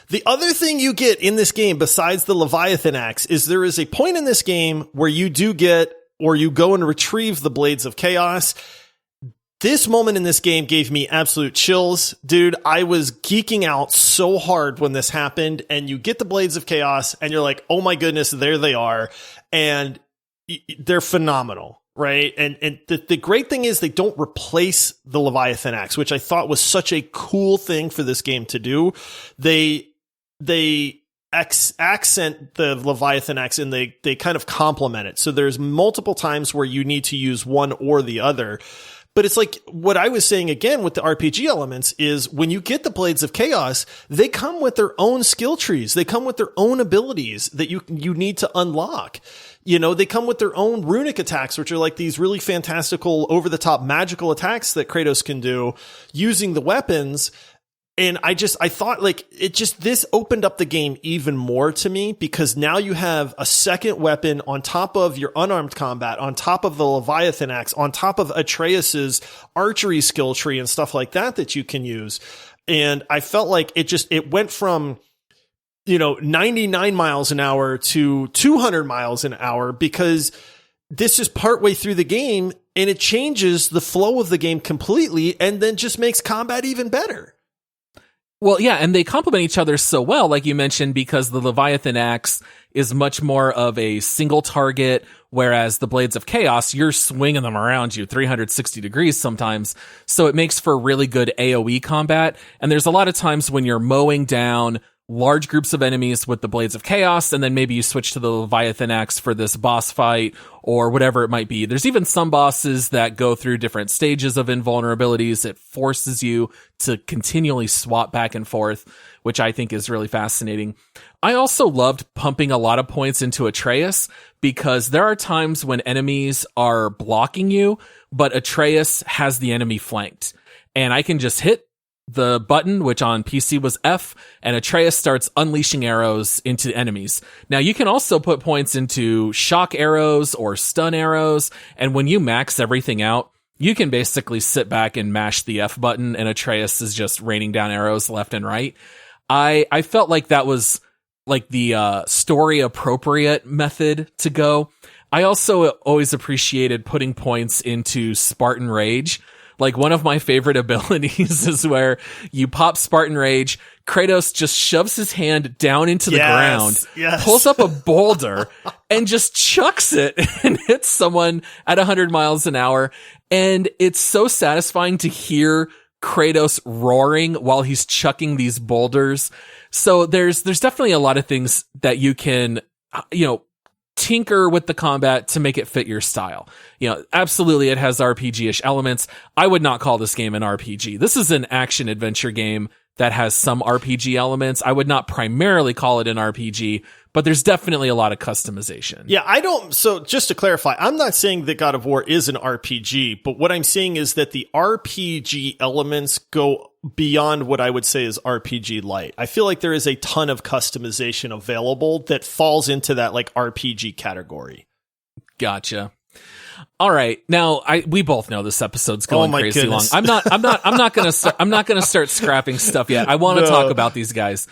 The other thing you get in this game, besides the Leviathan Axe, is there is a point in this game where you do get, or you go and retrieve the Blades of Chaos. This moment in this game gave me absolute chills. Dude, I was geeking out so hard when this happened, and you get the Blades of Chaos and you're like, oh my goodness, there they are. And they're phenomenal, right? And the great thing is they don't replace the Leviathan Axe, which I thought was such a cool thing for this game to do. They accent the Leviathan Axe and they kind of complement it. So there's multiple times where you need to use one or the other. But it's like what I was saying again with the RPG elements is when you get the Blades of Chaos, they come with their own skill trees. They come with their own abilities that you need to unlock. You know, they come with their own runic attacks, which are like these really fantastical over the top magical attacks that Kratos can do using the weapons. And I thought like this opened up the game even more to me because now you have a second weapon on top of your unarmed combat, on top of the Leviathan Axe, on top of Atreus's archery skill tree and stuff like that you can use. And I felt like it went from, 99 miles an hour to 200 miles an hour because this is partway through the game and it changes the flow of the game completely and then just makes combat even better. Well, yeah, and they complement each other so well, like you mentioned, because the Leviathan Axe is much more of a single target, whereas the Blades of Chaos, you're swinging them around you 360 degrees sometimes. So it makes for really good AoE combat. And there's a lot of times when you're mowing down large groups of enemies with the Blades of Chaos, and then maybe you switch to the Leviathan Axe for this boss fight or whatever it might be. There's even some bosses that go through different stages of invulnerabilities. It forces you to continually swap back and forth, which I think is really fascinating. I also loved pumping a lot of points into Atreus because there are times when enemies are blocking you, but Atreus has the enemy flanked. And I can just hit the button, which on PC was F, and Atreus starts unleashing arrows into enemies. Now, you can also put points into shock arrows or stun arrows, and when you max everything out, you can basically sit back and mash the F button, and Atreus is just raining down arrows left and right. I felt like that was like the story appropriate method to go. I also always appreciated putting points into Spartan Rage. Like, one of my favorite abilities is where you pop Spartan Rage, Kratos just shoves his hand down into the ground, pulls up a boulder, and just chucks it and hits someone at 100 miles an hour. And it's so satisfying to hear Kratos roaring while he's chucking these boulders. So there's definitely a lot of things that you can, tinker with the combat to make it fit your style. Absolutely, it has RPG-ish elements. I would not call this game an RPG. This is an action adventure game that has some RPG elements. I would not primarily call it an RPG, but there's definitely a lot of customization. Yeah, so just to clarify, I'm not saying that God of War is an RPG, but what I'm saying is that the RPG elements go beyond what I would say is RPG light. I feel like there is a ton of customization available that falls into that like RPG category. Gotcha. All right. Now we both know this episode's going crazy goodness. long. I'm not going to start scrapping stuff yet. I want to talk about these guys.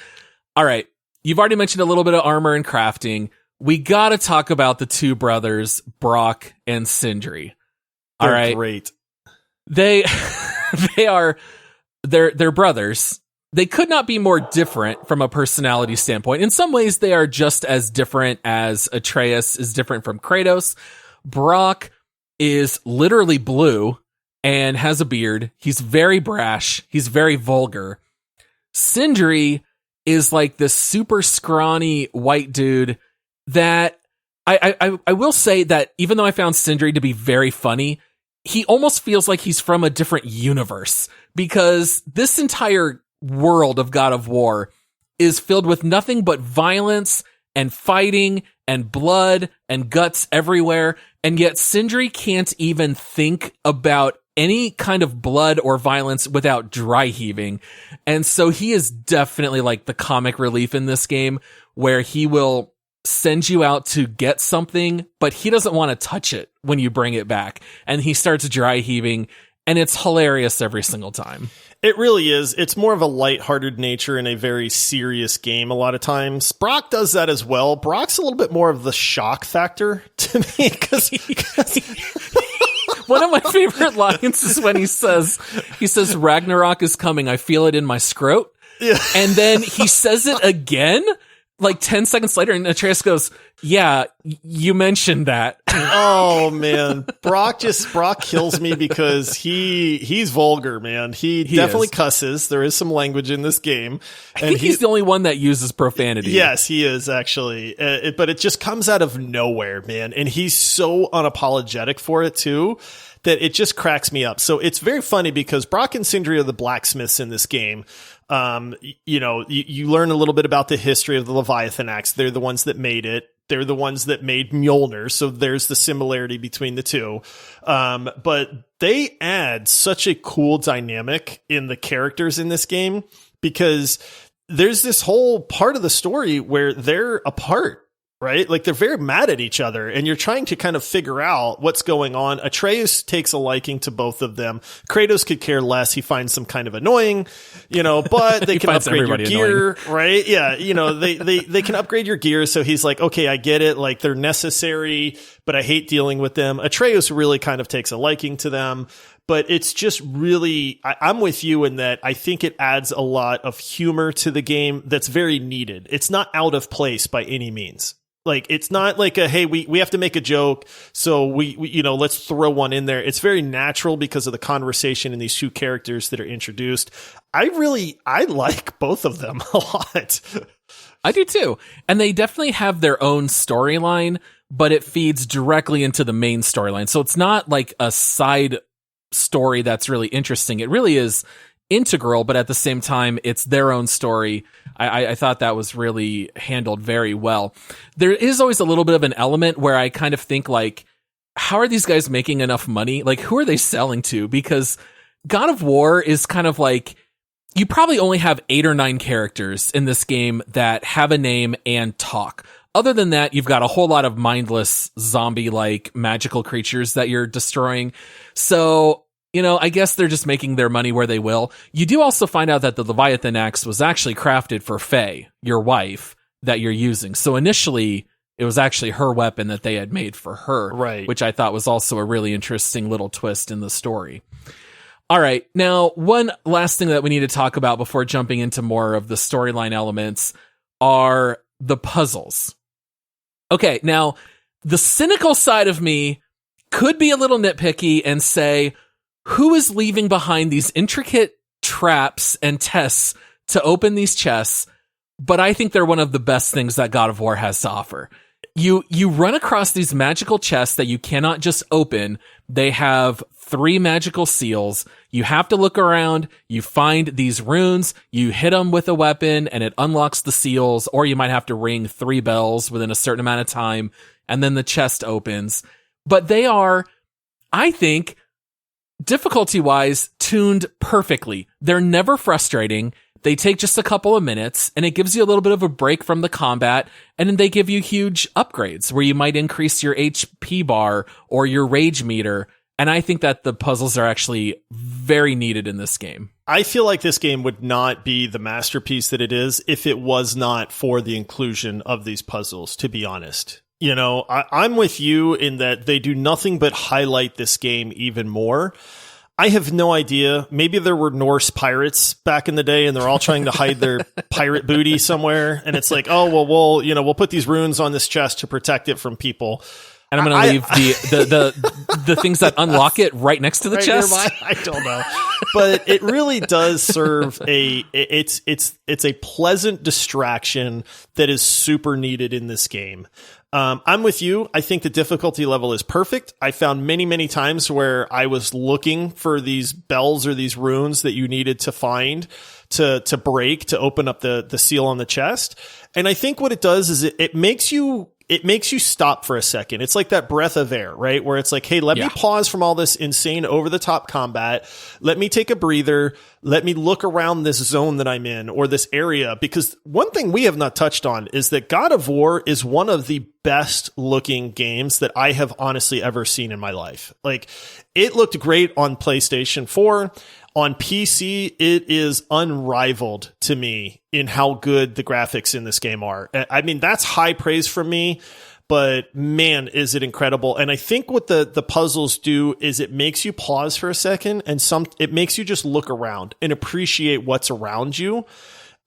All right. You've already mentioned a little bit of armor and crafting. We got to talk about the two brothers, Brock and Syndry. All right. Great. They're brothers. They could not be more different from a personality standpoint. In some ways, they are just as different as Atreus is different from Kratos. Brock is literally blue and has a beard. He's very brash. He's very vulgar. Syndry is like this super scrawny white dude that I will say that even though I found Syndry to be very funny, he almost feels like he's from a different universe, because this entire world of God of War is filled with nothing but violence and fighting and blood and guts everywhere. And yet Syndry can't even think about any kind of blood or violence without dry heaving. And so he is definitely like the comic relief in this game, where he will send you out to get something, but he doesn't want to touch it when you bring it back. And he starts dry heaving, and it's hilarious every single time. It really is. It's more of a lighthearted nature in a very serious game a lot of times. Brock does that as well. Brock's a little bit more of the shock factor to me, because one of my favorite lines is when he says Ragnarok is coming. I feel it in my scrot. Yeah. And then he says it again like 10 seconds later, and Atreus goes, yeah, you mentioned that. Oh man. Brock kills me because he's vulgar, man. He definitely cusses. There is some language in this game. I think he's the only one that uses profanity. Yes, he is actually. But it just comes out of nowhere, man. And he's so unapologetic for it too, that it just cracks me up. So it's very funny because Brock and Syndry are the blacksmiths in this game. You learn a little bit about the history of the Leviathan Axe. They're the ones that made it. They're the ones that made Mjolnir. So there's the similarity between the two. But they add such a cool dynamic in the characters in this game, because there's this whole part of the story where they're apart. Right? Like, they're very mad at each other, and you're trying to kind of figure out what's going on. Atreus takes a liking to both of them. Kratos could care less. He finds them kind of annoying, but they can upgrade your gear, right? Yeah. They can upgrade your gear. So he's like, okay, I get it. Like, they're necessary, but I hate dealing with them. Atreus really kind of takes a liking to them. But it's just really, I'm with you in that I think it adds a lot of humor to the game that's very needed. It's not out of place by any means. Like, it's not like hey, we have to make a joke, so we let's throw one in there. It's very natural because of the conversation and these two characters that are introduced. I like both of them a lot. I do too. And they definitely have their own storyline, but it feeds directly into the main storyline. So it's not like a side story that's really interesting. It really is integral, but at the same time, it's their own story. I thought that was really handled very well. There is always a little bit of an element where I kind of think like, how are these guys making enough money? Like, who are they selling to? Because God of War is kind of like, you probably only have 8 or 9 characters in this game that have a name and talk. Other than that, you've got a whole lot of mindless zombie-like magical creatures that you're destroying. So, I guess they're just making their money where they will. You do also find out that the Leviathan Axe was actually crafted for Faye, your wife, that you're using. So initially, it was actually her weapon that they had made for her, right? Which I thought was also a really interesting little twist in the story. All right, now, one last thing that we need to talk about before jumping into more of the storyline elements are the puzzles. Okay, now, the cynical side of me could be a little nitpicky and say, who is leaving behind these intricate traps and tests to open these chests? But I think they're one of the best things that God of War has to offer. You run across these magical chests that you cannot just open. They have 3 magical seals. You have to look around. You find these runes. You hit them with a weapon and it unlocks the seals, or you might have to ring 3 bells within a certain amount of time, and then the chest opens. But they are, I think, difficulty-wise, tuned perfectly. They're never frustrating. They take just a couple of minutes, and it gives you a little bit of a break from the combat, and then they give you huge upgrades where you might increase your HP bar or your rage meter, and I think that the puzzles are actually very needed in this game. I feel like this game would not be the masterpiece that it is if it was not for the inclusion of these puzzles, to be honest. I'm with you in that they do nothing but highlight this game even more. I have no idea. Maybe there were Norse pirates back in the day and they're all trying to hide their pirate booty somewhere. And it's like, oh, well, we'll put these runes on this chest to protect it from people. And I'm going to leave the things that unlock it right next to the chest. I don't know, but it really does serve it's a pleasant distraction that is super needed in this game. I'm with you. I think the difficulty level is perfect. I found many, many times where I was looking for these bells or these runes that you needed to find to break, to open up the seal on the chest. And I think what it does is it makes you stop for a second. It's like that breath of air, right? Where it's like, hey, let me pause from all this insane over the top combat. Let me take a breather. Let me look around this zone that I'm in or this area. Because one thing we have not touched on is that God of War is one of the best looking games that I have honestly ever seen in my life. Like, it looked great on PlayStation 4. On PC, it is unrivaled to me in how good the graphics in this game are. I mean, that's high praise from me, but man, is it incredible. And I think what the puzzles do is it makes you pause for a second and it makes you just look around and appreciate what's around you.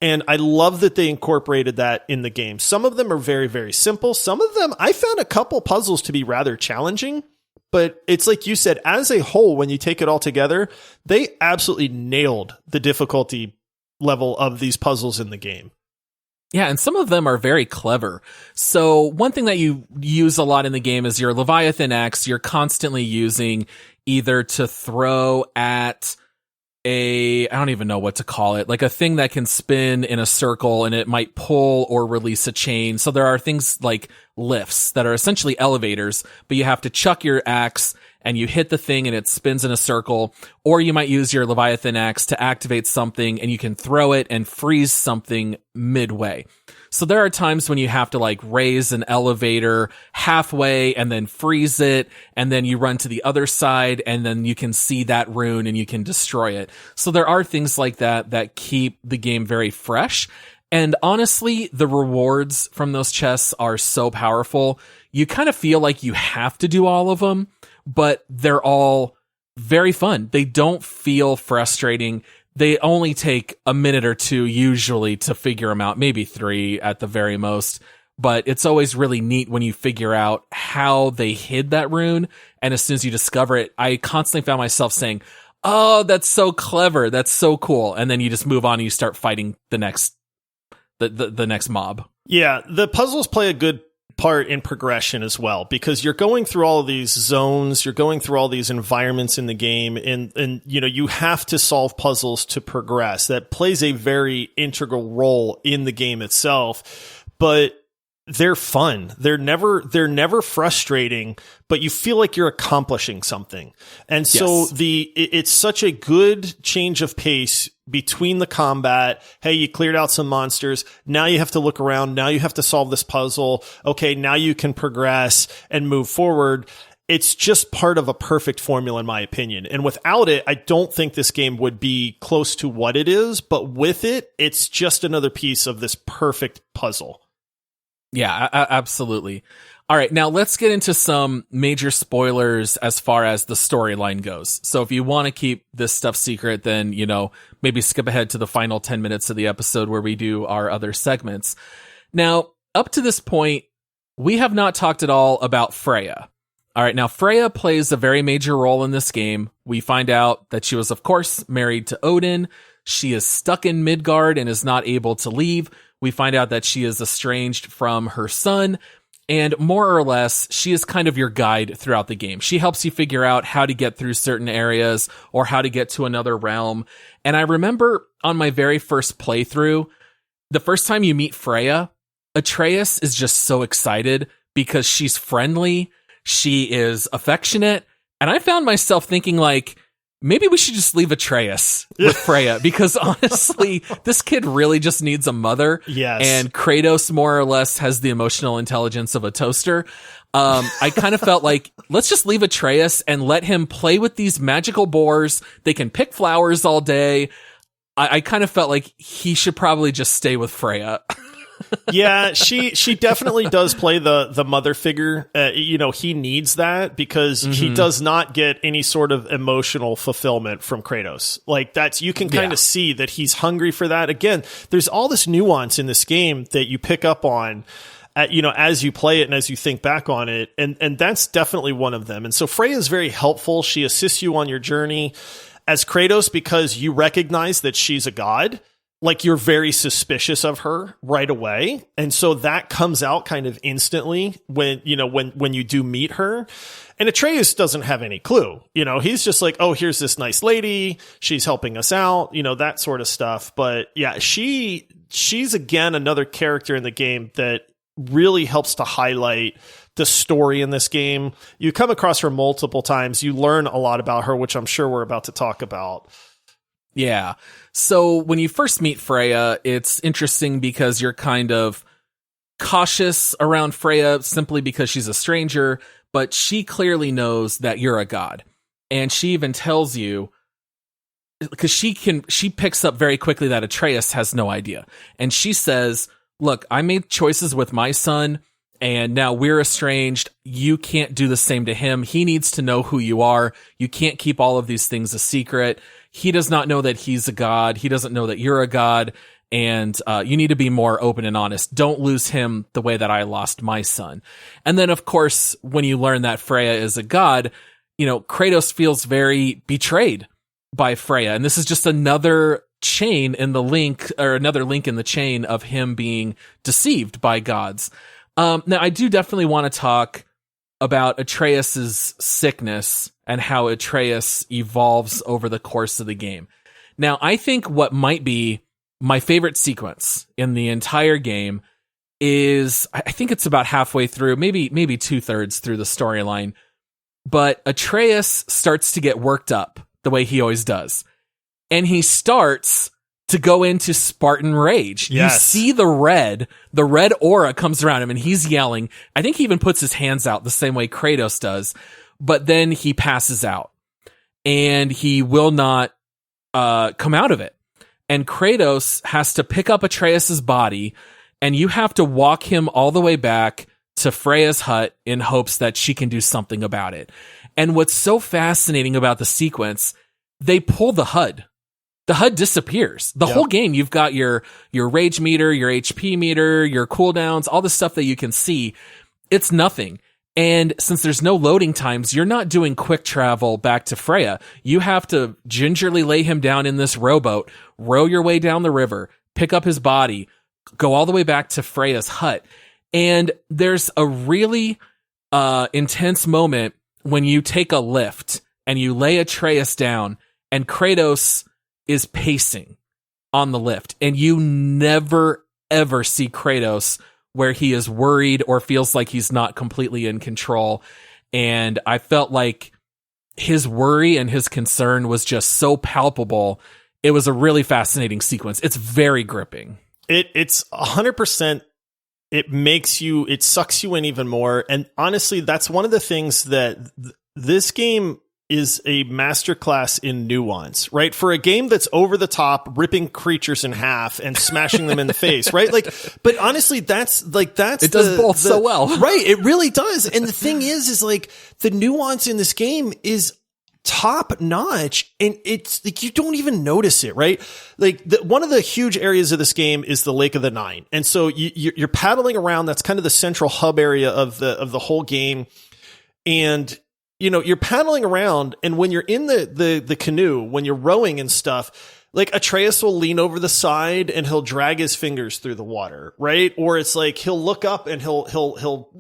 And I love that they incorporated that in the game. Some of them are very, very simple. Some of them, I found a couple puzzles to be rather challenging. But it's like you said, as a whole, when you take it all together, they absolutely nailed the difficulty level of these puzzles in the game. Yeah, and some of them are very clever. So one thing that you use a lot in the game is your Leviathan Axe. You're constantly using either to throw at I don't even know what to call it, like a thing that can spin in a circle and it might pull or release a chain. So there are things like lifts that are essentially elevators, but you have to chuck your axe and you hit the thing and it spins in a circle. Or you might use your Leviathan Axe to activate something and you can throw it and freeze something midway. So there are times when you have to like raise an elevator halfway and then freeze it, and then you run to the other side and then you can see that rune and you can destroy it. So there are things like that keep the game very fresh. And honestly, the rewards from those chests are so powerful. You kind of feel like you have to do all of them, but they're all very fun. They don't feel frustrating. They only take a minute or two usually to figure them out, maybe 3 at the very most. but it's always really neat when you figure out how they hid that rune. And as soon as you discover it, I constantly found myself saying, oh, that's so clever. That's so cool. And then you just move on and you start fighting the next mob. Yeah, the puzzles play a good part in progression as well, because you're going through all of these zones, you're going through all these environments in the game, and you have to solve puzzles to progress. That plays a very integral role in the game itself, but they're fun. They're never frustrating, but you feel like you're accomplishing something. And so it's such a good change of pace between the combat. Hey, you cleared out some monsters. Now you have to look around. Now you have to solve this puzzle. Okay, now you can progress and move forward. It's just part of a perfect formula, in my opinion. And without it, I don't think this game would be close to what it is. But with it, it's just another piece of this perfect puzzle. Yeah, absolutely. All right, now let's get into some major spoilers as far as the storyline goes. So if you want to keep this stuff secret, then, maybe skip ahead to the final 10 minutes of the episode where we do our other segments. Now, up to this point, we have not talked at all about Freya. All right, now Freya plays a very major role in this game. We find out that she was, of course, married to Odin. She is stuck in Midgard and is not able to leave. We find out that she is estranged from her son, and more or less, she is kind of your guide throughout the game. She helps you figure out how to get through certain areas or how to get to another realm. And I remember on my very first playthrough, the first time you meet Freya, Atreus is just so excited because she's friendly, she is affectionate, and I found myself thinking like, maybe we should just leave Atreus with Freya, because honestly, this kid really just needs a mother. Yes. And Kratos more or less has the emotional intelligence of a toaster. I kind of felt like, let's just leave Atreus and let him play with these magical boars. They can pick flowers all day. I kind of felt like he should probably just stay with Freya. Yeah, she definitely does play the mother figure. He needs that because he does not get any sort of emotional fulfillment from Kratos. Like you can kind of see that he's hungry for that. Again, there's all this nuance in this game that you pick up on, as you play it and as you think back on it. And that's definitely one of them. And so Freya is very helpful. She assists you on your journey as Kratos because you recognize that she's a god. Like you're very suspicious of her right away. And so that comes out kind of instantly when you do meet her. And Atreus doesn't have any clue. He's just like, oh, here's this nice lady. She's helping us out, that sort of stuff. But yeah, she's again, another character in the game that really helps to highlight the story in this game. You come across her multiple times. You learn a lot about her, which I'm sure we're about to talk about. Yeah. So when you first meet Freya, it's interesting because you're kind of cautious around Freya simply because she's a stranger, but she clearly knows that you're a god. And she even tells you, because she picks up very quickly that Atreus has no idea. And she says, look, I made choices with my son and now we're estranged. You can't do the same to him. He needs to know who you are. You can't keep all of these things a secret. He does not know that he's a god. He doesn't know that you're a god. And you need to be more open and honest. Don't lose him the way that I lost my son. And then, of course, when you learn that Freya is a god, Kratos feels very betrayed by Freya. And this is just another chain in the link, or another link in the chain of him being deceived by gods. Now, I do definitely want to talk about Atreus's sickness and how Atreus evolves over the course of the game. Now, I think what might be my favorite sequence in the entire game is, I think it's about halfway through, maybe 2/3 through the storyline, but Atreus starts to get worked up the way he always does. And he starts to go into Spartan Rage. Yes. You see the red aura comes around him and he's yelling. I think he even puts his hands out the same way Kratos does, but then he passes out and he will not come out of it. And Kratos has to pick up Atreus's body and you have to walk him all the way back to Freya's hut in hopes that she can do something about it. And what's so fascinating about the sequence, they pull the HUD. the HUD disappears. The whole game, you've got your rage meter, your HP meter, your cooldowns, all the stuff that you can see. It's nothing. And since there's no loading times, you're not doing quick travel back to Freya. You have to gingerly lay him down in this rowboat, row your way down the river, pick up his body, go all the way back to Freya's hut. And there's a really intense moment when you take a lift and you lay Atreus down and Kratos is pacing on the lift. And you never, ever see Kratos where he is worried or feels like he's not completely in control. And I felt like his worry and his concern was just so palpable. It was a really fascinating sequence. It's very gripping. It's 100%. It sucks you in even more. And honestly, that's one of the things that this game is a masterclass in nuance, right? For a game that's over the top, ripping creatures in half and smashing them in the face, right? Like, but honestly, it does both so well. Right. It really does. And the thing is like the nuance in this game is top notch, and it's like you don't even notice it, right? Like one of the huge areas of this game is the Lake of the Nine. And so you're paddling around. That's kind of the central hub area of the whole game. And you're paddling around, and when you're in the canoe, when you're rowing and stuff, like Atreus will lean over the side and he'll drag his fingers through the water, right? Or it's like he'll look up and he'll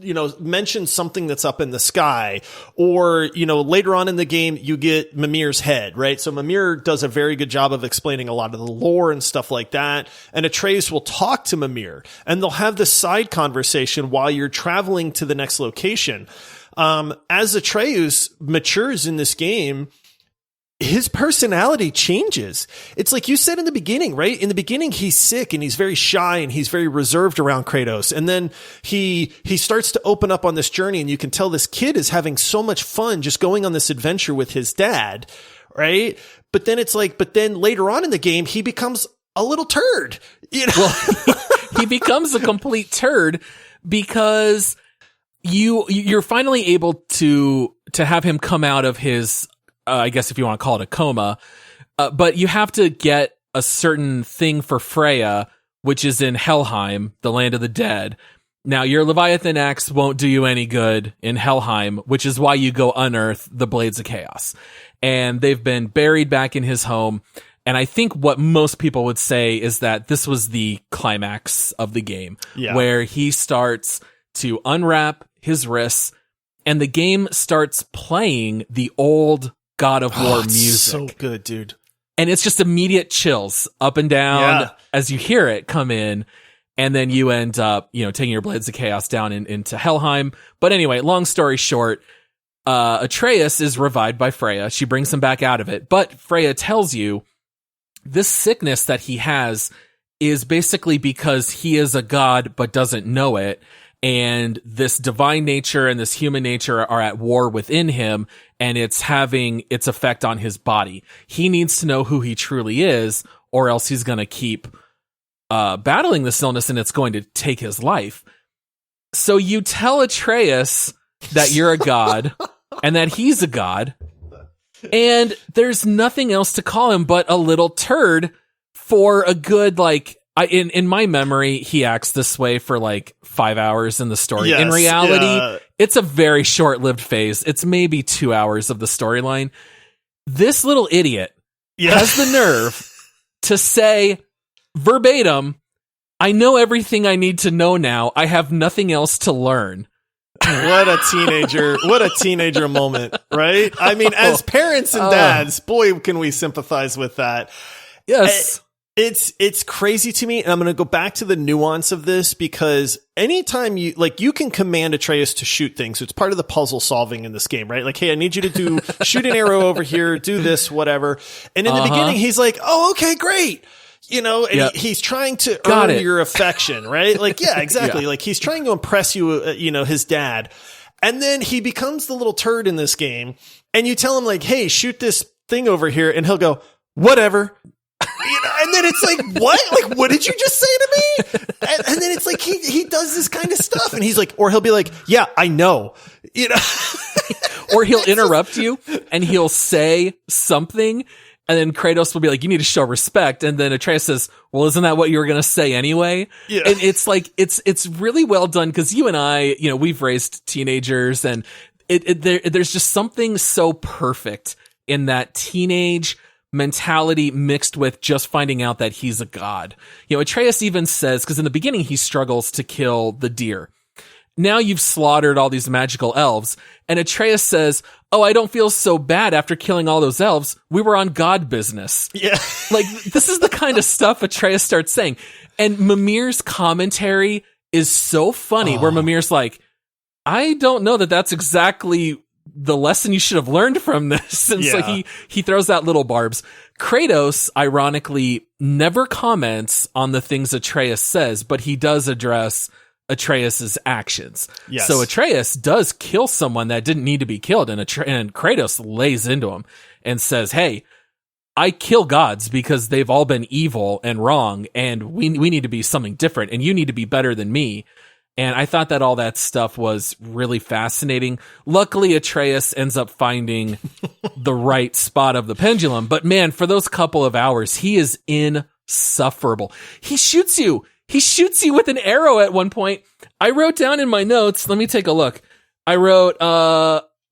mention something that's up in the sky. Or, later on in the game, you get Mimir's head, right? So Mimir does a very good job of explaining a lot of the lore and stuff like that. And Atreus will talk to Mimir, and they'll have this side conversation while you're traveling to the next location. As Atreus matures in this game, his personality changes. It's like you said in the beginning, right? In the beginning, he's sick and he's very shy and he's very reserved around Kratos. And then he starts to open up on this journey, and you can tell this kid is having so much fun just going on this adventure with his dad, right? But then later on in the game, he becomes a little turd. Well, he becomes a complete turd because you're finally able to have him come out of his, I guess if you want to call it a coma, but you have to get a certain thing for Freya, which is in Helheim, the land of the dead. Now, your Leviathan Axe won't do you any good in Helheim, which is why you go unearth the Blades of Chaos. And they've been buried back in his home. And I think what most people would say is that this was the climax of the game, where he starts to unwrap his wrists, and the game starts playing the old God of War music. So good, dude. And it's just immediate chills up and down as you hear it come in. And then you end up, taking your Blades of Chaos down into Helheim. But anyway, long story short, Atreus is revived by Freya. She brings him back out of it. But Freya tells you this sickness that he has is basically because he is a god but doesn't know it. And this divine nature and this human nature are at war within him, and it's having its effect on his body. He needs to know who he truly is, or else he's going to keep battling this illness, and it's going to take his life. So you tell Atreus that you're a god and that he's a god, and there's nothing else to call him but a little turd for a good, in my memory, he acts this way for 5 hours in the story. Yes, in reality, it's a very short-lived phase. It's maybe 2 hours of the storyline. This little idiot has the nerve to say verbatim, I know everything I need to know now. I have nothing else to learn. What a teenager moment, right? I mean, as parents and dads, boy, can we sympathize with that. Yes. It's crazy to me, and I'm going to go back to the nuance of this, because anytime you can command Atreus to shoot things. It's part of the puzzle solving in this game, right? Like, hey, I need you to shoot an arrow over here, do this, whatever. And in the beginning, he's like, oh, okay, great. He's trying to earn your affection, right? Yeah, exactly. Yeah. He's trying to impress you, his dad. And then he becomes the little turd in this game, and you tell him hey, shoot this thing over here, and he'll go, whatever. And then it's what? What did you just say to me? And then it's he does this kind of stuff, and he's or he'll be yeah, I know, or he'll interrupt you and he'll say something, And then Kratos will be like, you need to show respect. And then Atreus says, well, isn't that what you were going to say anyway? Yeah. And it's like, it's really well done because you and I, we've raised teenagers and there's just something so perfect in that teenage mentality mixed with just finding out that he's a god. Atreus even says, because in the beginning he struggles to kill the deer. Now you've slaughtered all these magical elves. And Atreus says, oh, I don't feel so bad after killing all those elves. We were on god business. Yeah. Like, this is the kind of stuff Atreus starts saying. And Mimir's commentary is so funny, where Mimir's like, I don't know that that's exactly the lesson you should have learned from this. And so he throws out little barbs. Kratos, ironically, never comments on the things Atreus says, but he does address Atreus's actions. Yes. So Atreus does kill someone that didn't need to be killed, and Kratos lays into him and says, hey, I kill gods because they've all been evil and wrong, and we need to be something different, and you need to be better than me. And I thought that all that stuff was really fascinating. Luckily, Atreus ends up finding the right spot of the pendulum. But man, for those couple of hours, he is insufferable. He shoots you with an arrow at one point. I wrote down in my notes, let me take a look. I wrote,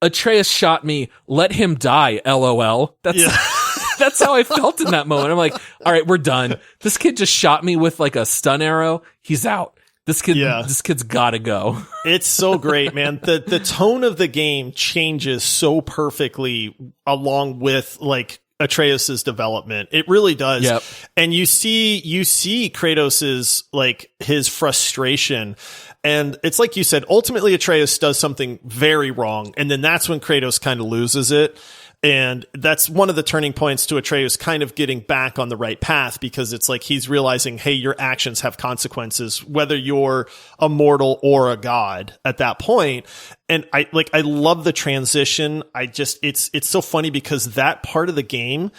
Atreus shot me, let him die, LOL. That's how I felt in that moment. I'm like, all right, we're done. This kid just shot me with like a stun arrow. He's out. This kid's gotta go. It's so great, man. The tone of the game changes so perfectly along with like Atreus's development. It really does. Yep. And you see Kratos's like his frustration. And it's like you said, ultimately Atreus does something very wrong. And then that's when Kratos kind of loses it. And that's one of the turning points to Atreus kind of getting back on the right path, because it's like he's realizing, hey, your actions have consequences, whether you're a mortal or a god at that point. And I love the transition. It's so funny because that part of the game,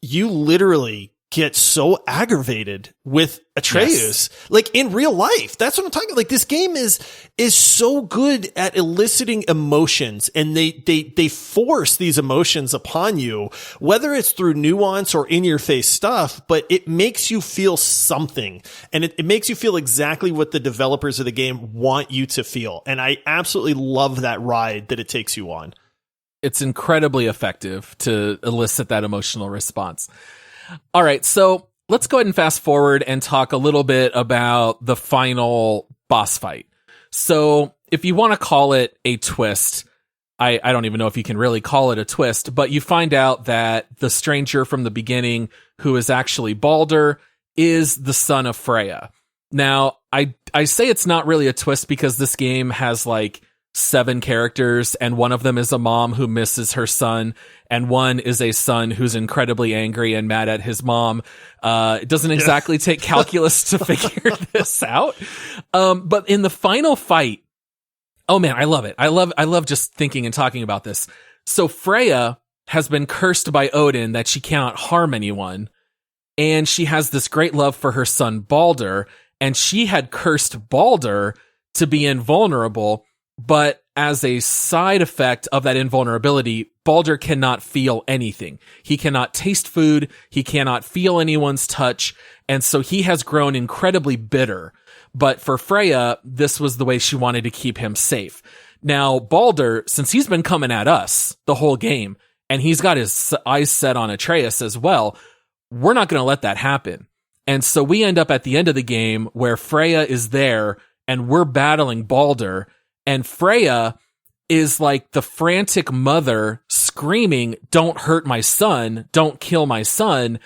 you literally get so aggravated with Atreus, like in real life. That's what I'm talking about. Like, this game is so good at eliciting emotions, and they force these emotions upon you, whether it's through nuance or in your face stuff, but it makes you feel something, and it makes you feel exactly what the developers of the game want you to feel. And I absolutely love that ride that it takes you on. It's incredibly effective to elicit that emotional response. All right, so let's go ahead and fast forward and talk a little bit about the final boss fight. So if you want to call it a twist, I don't even know if you can really call it a twist, but you find out that the stranger from the beginning, who is actually Baldur, is the son of Freya. Now, I say it's not really a twist because this game has like 7 characters, and one of them is a mom who misses her son, and one is a son who's incredibly angry and mad at his mom. It doesn't exactly take calculus to figure this out. But in the final fight, oh man, I love it. I love just thinking and talking about this. So Freya has been cursed by Odin that she cannot harm anyone, and she has this great love for her son Baldur, and she had cursed Baldur to be invulnerable. But as a side effect of that invulnerability, Baldur cannot feel anything. He cannot taste food. He cannot feel anyone's touch. And so he has grown incredibly bitter. But for Freya, this was the way she wanted to keep him safe. Now, Baldur, since he's been coming at us the whole game, and he's got his eyes set on Atreus as well, we're not going to let that happen. And so we end up at the end of the game where Freya is there and we're battling Baldur. And Freya is like the frantic mother screaming, don't hurt my son, don't kill my son,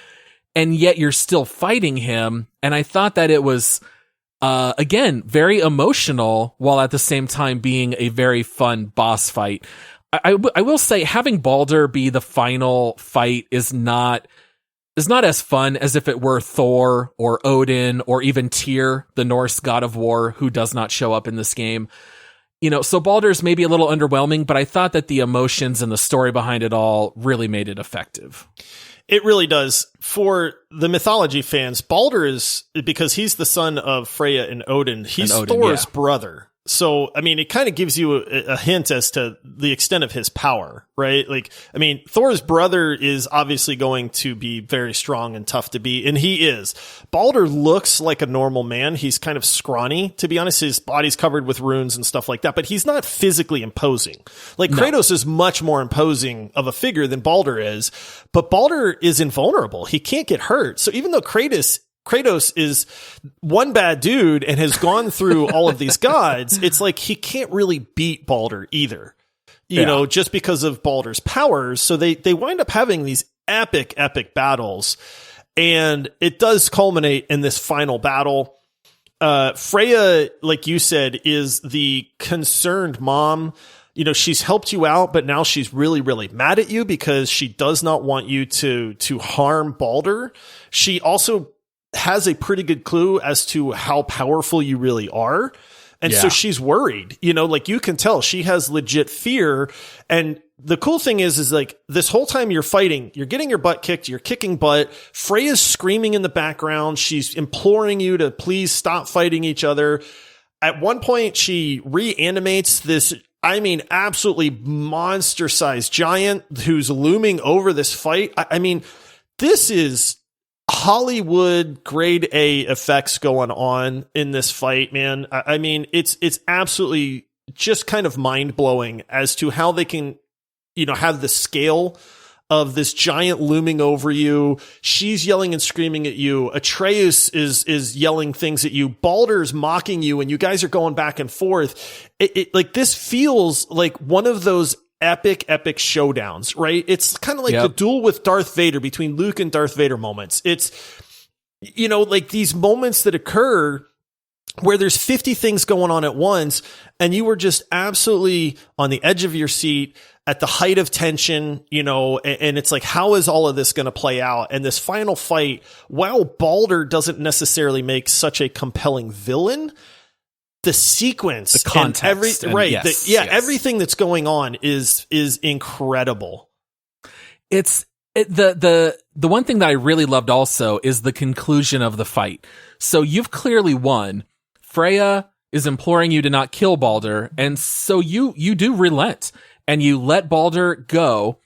and yet you're still fighting him. And I thought that it was, again, very emotional, while at the same time being a very fun boss fight. I will say, having Baldur be the final fight is not as fun as if it were Thor or Odin or even Tyr, the Norse god of war, who does not show up in this game. So Baldur's maybe a little underwhelming, but I thought that the emotions and the story behind it all really made it effective. It really does. For the mythology fans, Baldur is, because he's the son of Freya and Odin, he's Thor's brother. So, I mean, it kind of gives you a hint as to the extent of his power, right? Like, I mean, Thor's brother is obviously going to be very strong and tough to beat, and he is. Baldur looks like a normal man. He's kind of scrawny, to be honest. His body's covered with runes and stuff like that, but he's not physically imposing. Like, Kratos is much more imposing of a figure than Baldur is, but Baldur is invulnerable. He can't get hurt. So even though Kratos is one bad dude and has gone through all of these gods, it's like he can't really beat Baldur either, you know, just because of Baldur's powers. So they wind up having these epic battles, and it does culminate in this final battle. Freya, like you said, is the concerned mom. You know, she's helped you out, but now she's really, really mad at you because she does not want you to harm Baldur. She also has a pretty good clue as to how powerful you really are. And so she's worried, you know, like you can tell she has legit fear. And the cool thing is like this whole time you're fighting, you're getting your butt kicked, you're kicking butt. Freya's screaming in the background. She's imploring you to please stop fighting each other. At one point, she reanimates this, I mean, absolutely monster-sized giant who's looming over this fight. I mean, this is Hollywood grade A effects going on in this fight, man. I mean, it's absolutely just kind of mind blowing as to how they can, you know, have the scale of this giant looming over you. She's yelling and screaming at you. Atreus is yelling things at you. Baldur's mocking you, and you guys are going back and forth. It like this feels like one of those epic showdowns, right? It's kind of like the duel with Darth Vader, between Luke and Darth Vader moments. It's, you know, like these moments that occur where there's 50 things going on at once, and you were just absolutely on the edge of your seat at the height of tension, you know, and it's like, how is all of this going to play out? And this final fight, while Baldur doesn't necessarily make such a compelling villain, the sequence, the context, everything that's going on is incredible. The one thing that I really loved also is the conclusion of the fight. So you've clearly won. Freya is imploring you to not kill Baldur, and so you do relent and you let Baldur go.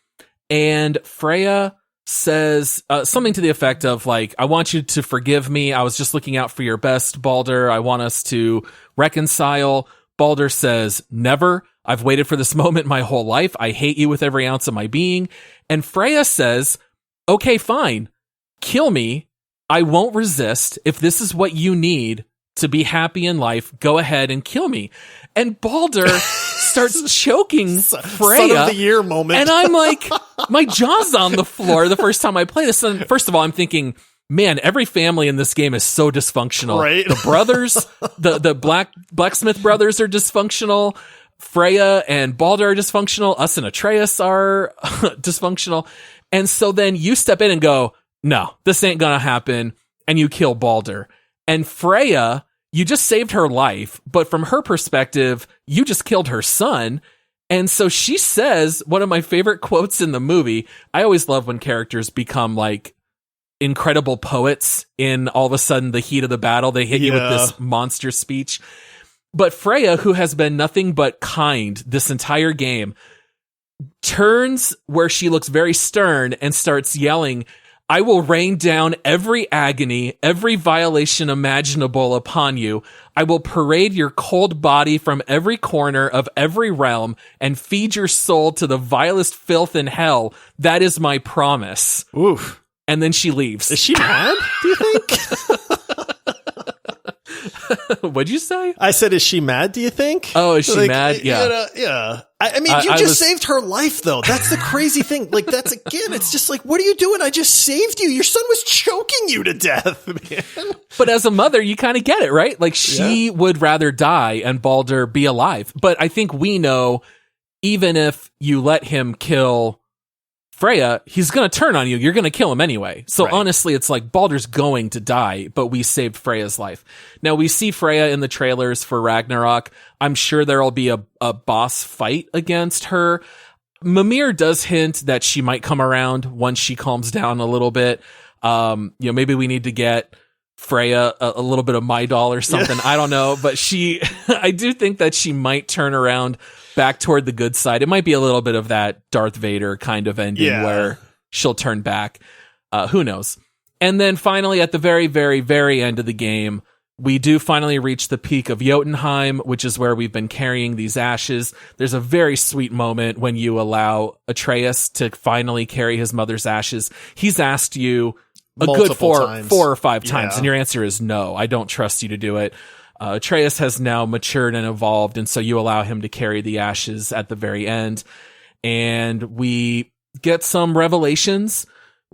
And Freya says something to the effect of like, I want you to forgive me. I was just looking out for your best, Baldur. I want us to reconcile. Baldur says, never. I've waited for this moment my whole life. I hate you with every ounce of my being. And Freya says, okay, fine. Kill me. I won't resist. If this is what you need to be happy in life, go ahead and kill me. And Baldur starts choking Freya. Son of the year moment. And I'm like, my jaw's on the floor the first time I play this. And first of all, I'm thinking, man, every family in this game is so dysfunctional. Right? The brothers, the blacksmith brothers are dysfunctional. Freya and Baldur are dysfunctional. Us and Atreus are dysfunctional. And so then you step in and go, no, this ain't gonna happen. And you kill Baldur. And Freya, you just saved her life, but from her perspective, you just killed her son. And so she says, one of my favorite quotes in the movie, I always love when characters become like incredible poets in all of a sudden the heat of the battle. They hit you with this monster speech. But Freya, who has been nothing but kind this entire game, turns where she looks very stern and starts yelling, I will rain down every agony, every violation imaginable upon you. I will parade your cold body from every corner of every realm and feed your soul to the vilest filth in hell. That is my promise. Oof. And then she leaves. Is she mad, do you think? What'd you say? I said, is she mad, do you think? Oh, is she mad? Yeah. Yeah. I mean, you just saved her life, though. That's the crazy thing. Like, that's, again, it's just like, what are you doing? I just saved you. Your son was choking you to death, man. But as a mother, you kind of get it, right? Like, she would rather die and Baldur be alive. But I think we know, even if you let him kill Freya, he's going to turn on you. You're going to kill him anyway. So honestly, it's like Baldur's going to die, but we saved Freya's life. Now we see Freya in the trailers for Ragnarok. I'm sure there'll be a boss fight against her. Mimir does hint that she might come around once she calms down a little bit. Maybe we need to get Freya a little bit of my doll or something. I don't know, but I do think that she might turn around back toward the good side. It might be a little bit of that Darth Vader kind of ending where she'll turn back. Who knows? And then finally, at the very, very, very end of the game, we do finally reach the peak of Jotunheim, which is where we've been carrying these ashes. There's a very sweet moment when you allow Atreus to finally carry his mother's ashes. He's asked you a good four or five times, and your answer is no, I don't trust you to do it. Atreus has now matured and evolved, and so you allow him to carry the ashes at the very end. And we get some revelations.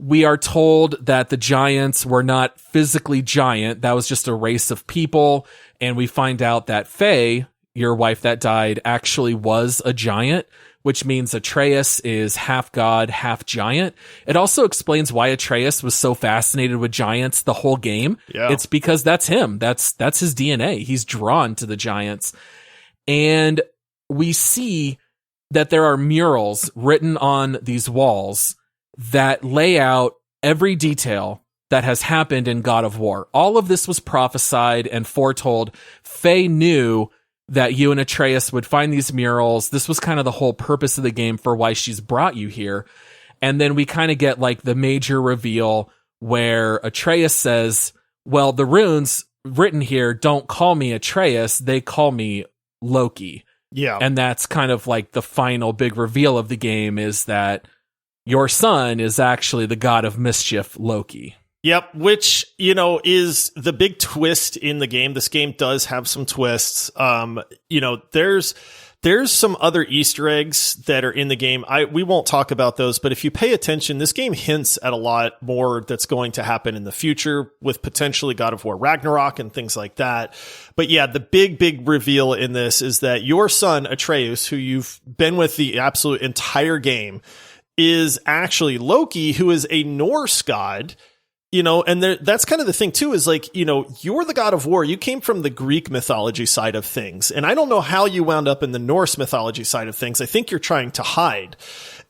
We are told that the giants were not physically giant. That was just a race of people. And we find out that Faye, your wife that died, actually was a giant, which means Atreus is half god, half giant. It also explains why Atreus was so fascinated with giants the whole game. Yeah. It's because that's him. That's his DNA. He's drawn to the giants. And we see that there are murals written on these walls that lay out every detail that has happened in God of War. All of this was prophesied and foretold. Faye knew that you and Atreus would find these murals. This was kind of the whole purpose of the game for why she's brought you here. And then we kind of get like the major reveal where Atreus says, well, the runes written here don't call me Atreus, they call me Loki. Yeah. And that's kind of like the final big reveal of the game, is that your son is actually the god of mischief, Loki. Yep, which, is the big twist in the game. This game does have some twists. There's some other Easter eggs that are in the game. We won't talk about those, but if you pay attention, this game hints at a lot more that's going to happen in the future with potentially God of War Ragnarok and things like that. But yeah, the big reveal in this is that your son, Atreus, who you've been with the absolute entire game, is actually Loki, who is a Norse god, and that's kind of the thing too, is like, you're the god of war. You came from the Greek mythology side of things. And I don't know how you wound up in the Norse mythology side of things. I think you're trying to hide.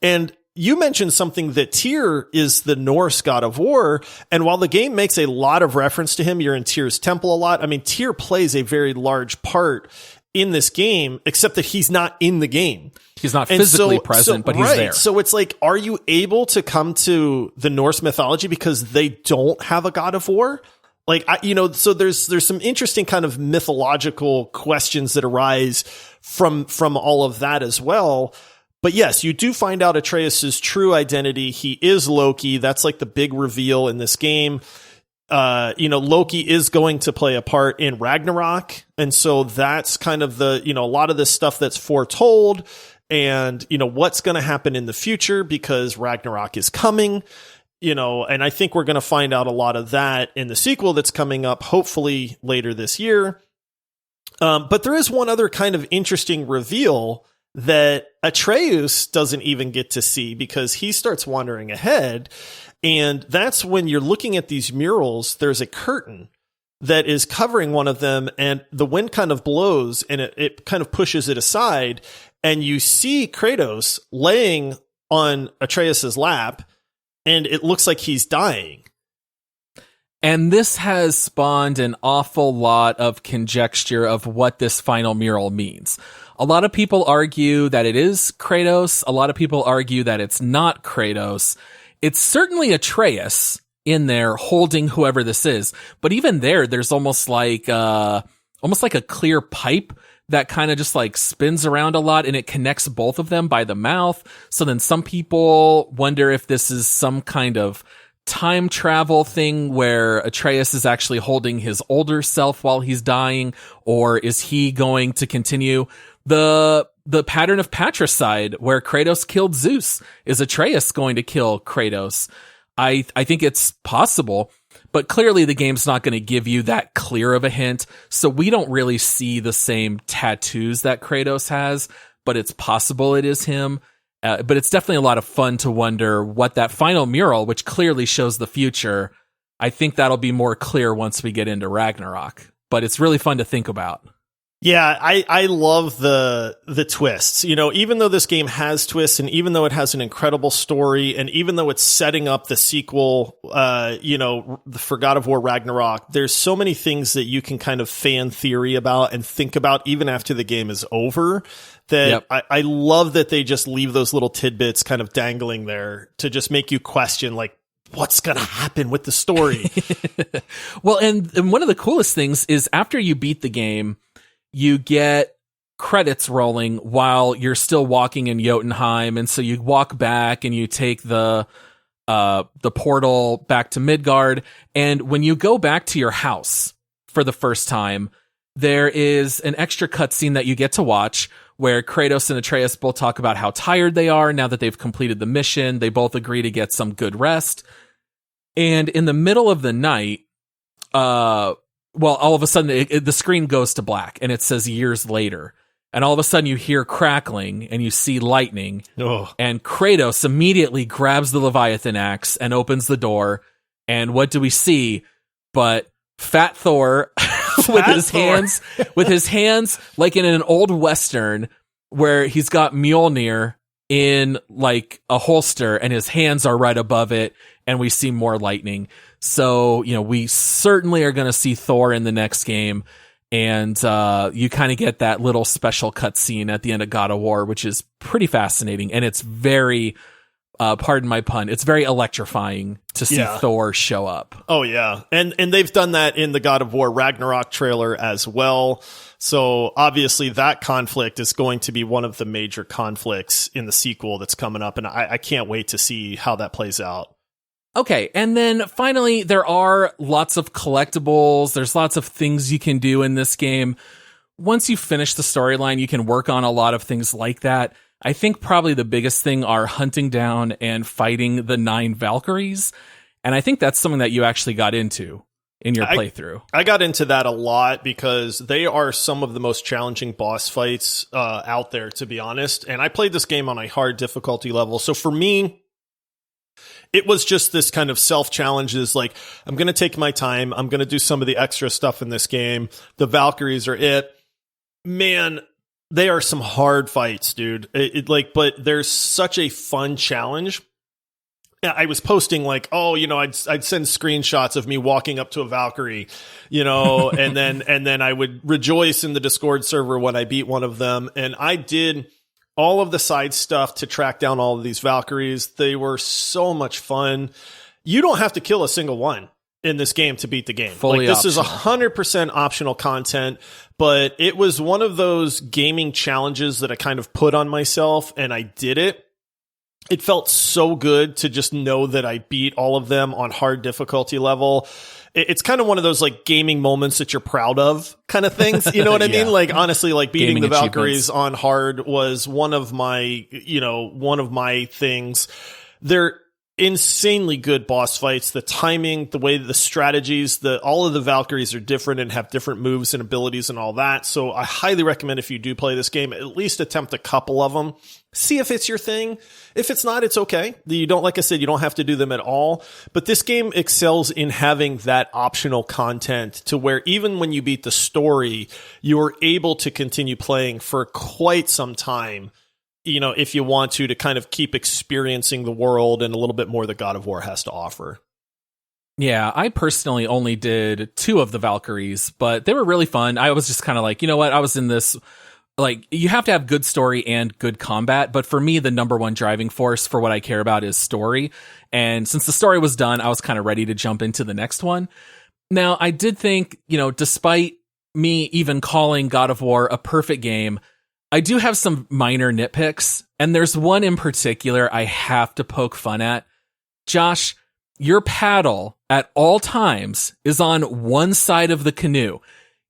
And you mentioned something that Tyr is the Norse god of war. And while the game makes a lot of reference to him, you're in Tyr's temple a lot. I mean, Tyr plays a very large part in this game, except that he's not in the game. He's not physically present, but he's there. So it's like, are you able to come to the Norse mythology because they don't have a god of war? Like, so there's some interesting kind of mythological questions that arise from all of that as well. But yes, you do find out Atreus's true identity. He is Loki. That's like the big reveal in this game. Loki is going to play a part in Ragnarok. And so that's kind of a lot of this stuff that's foretold and, what's going to happen in the future because Ragnarok is coming, and I think we're going to find out a lot of that in the sequel that's coming up, hopefully later this year. But there is one other kind of interesting reveal that Atreus doesn't even get to see because he starts wandering ahead. And that's when you're looking at these murals, there's a curtain that is covering one of them, and the wind kind of blows and it kind of pushes it aside. And you see Kratos laying on Atreus's lap, and it looks like he's dying. And this has spawned an awful lot of conjecture of what this final mural means. A lot of people argue that it is Kratos. A lot of people argue that it's not Kratos. It's certainly Atreus in there holding whoever this is. But even there's almost like a clear pipe that kind of just like spins around a lot, and it connects both of them by the mouth. So then some people wonder if this is some kind of time travel thing where Atreus is actually holding his older self while he's dying, or is he going to continue the pattern of patricide where Kratos killed Zeus? Is Atreus going to kill Kratos? I think it's possible, but clearly the game's not going to give you that clear of a hint. So we don't really see the same tattoos that Kratos has, but it's possible it is him. But it's definitely a lot of fun to wonder what that final mural, which clearly shows the future, I think that'll be more clear once we get into Ragnarok. But it's really fun to think about. Yeah, I love the twists. You know, even though this game has twists, and even though it has an incredible story, and even though it's setting up the sequel, for God of War Ragnarok, there's so many things that you can kind of fan theory about and think about even after the game is over, that I love that they just leave those little tidbits kind of dangling there to just make you question, like, what's going to happen with the story? Well, and one of the coolest things is after you beat the game, you get credits rolling while you're still walking in Jotunheim. And so you walk back and you take the portal back to Midgard. And when you go back to your house for the first time, there is an extra cutscene that you get to watch where Kratos and Atreus both talk about how tired they are now that they've completed the mission. They both agree to get some good rest. And in the middle of the night, all of a sudden the screen goes to black and it says years later. And all of a sudden you hear crackling and you see lightning. Oh. And Kratos immediately grabs the Leviathan Axe and opens the door. And what do we see but Fat Thor with his hands like in an old Western where he's got Mjolnir in like a holster and his hands are right above it. And we see more lightning. So, you know, we certainly are going to see Thor in the next game. And you kind of get that little special cutscene at the end of God of War, which is pretty fascinating. And it's very, pardon my pun, it's very electrifying to see Thor show up. Oh, yeah. And they've done that in the God of War Ragnarok trailer as well. So obviously that conflict is going to be one of the major conflicts in the sequel that's coming up. And I can't wait to see how that plays out. Okay, and then finally, there are lots of collectibles. There's lots of things you can do in this game. Once you finish the storyline, you can work on a lot of things like that. I think probably the biggest thing are hunting down and fighting the Nine Valkyries. And I think that's something that you actually got into in your playthrough. I got into that a lot because they are some of the most challenging boss fights out there, to be honest. And I played this game on a hard difficulty level. So for me, it was just this kind of self-challenges, like, I'm going to take my time. I'm going to do some of the extra stuff in this game. The Valkyries are it. Man, they are some hard fights, dude. But there's such a fun challenge. I was posting like, oh, you know, I'd send screenshots of me walking up to a Valkyrie, you know, and then I would rejoice in the Discord server when I beat one of them. And I did all of the side stuff to track down all of these Valkyries. They were so much fun. You don't have to kill a single one in this game to beat the game. Fully this optional. is 100% optional content, but it was one of those gaming challenges that I kind of put on myself, and I did it. It felt so good to just know that I beat all of them on hard difficulty level. It's kind of one of those like gaming moments that you're proud of kind of things. You know what I mean? Like, honestly, like beating gaming the Valkyries on hard was one of my things. They're insanely good boss fights. The timing, the way the strategies, all of the Valkyries are different and have different moves and abilities and all that. So I highly recommend if you do play this game, at least attempt a couple of them. See if it's your thing. If it's not, it's okay. You don't, like I said, you don't have to do them at all. But this game excels in having that optional content to where even when you beat the story, you're able to continue playing for quite some time. You know, if you want to kind of keep experiencing the world and a little bit more that God of War has to offer. Yeah, I personally only did 2 of the Valkyries, but they were really fun. I was just kind of like, you know what? I was in this, like, you have to have good story and good combat. But for me, the number one driving force for what I care about is story. And since the story was done, I was kind of ready to jump into the next one. Now, I did think, you know, despite me even calling God of War a perfect game, I do have some minor nitpicks, and there's one in particular I have to poke fun at. Josh, your paddle at all times is on one side of the canoe.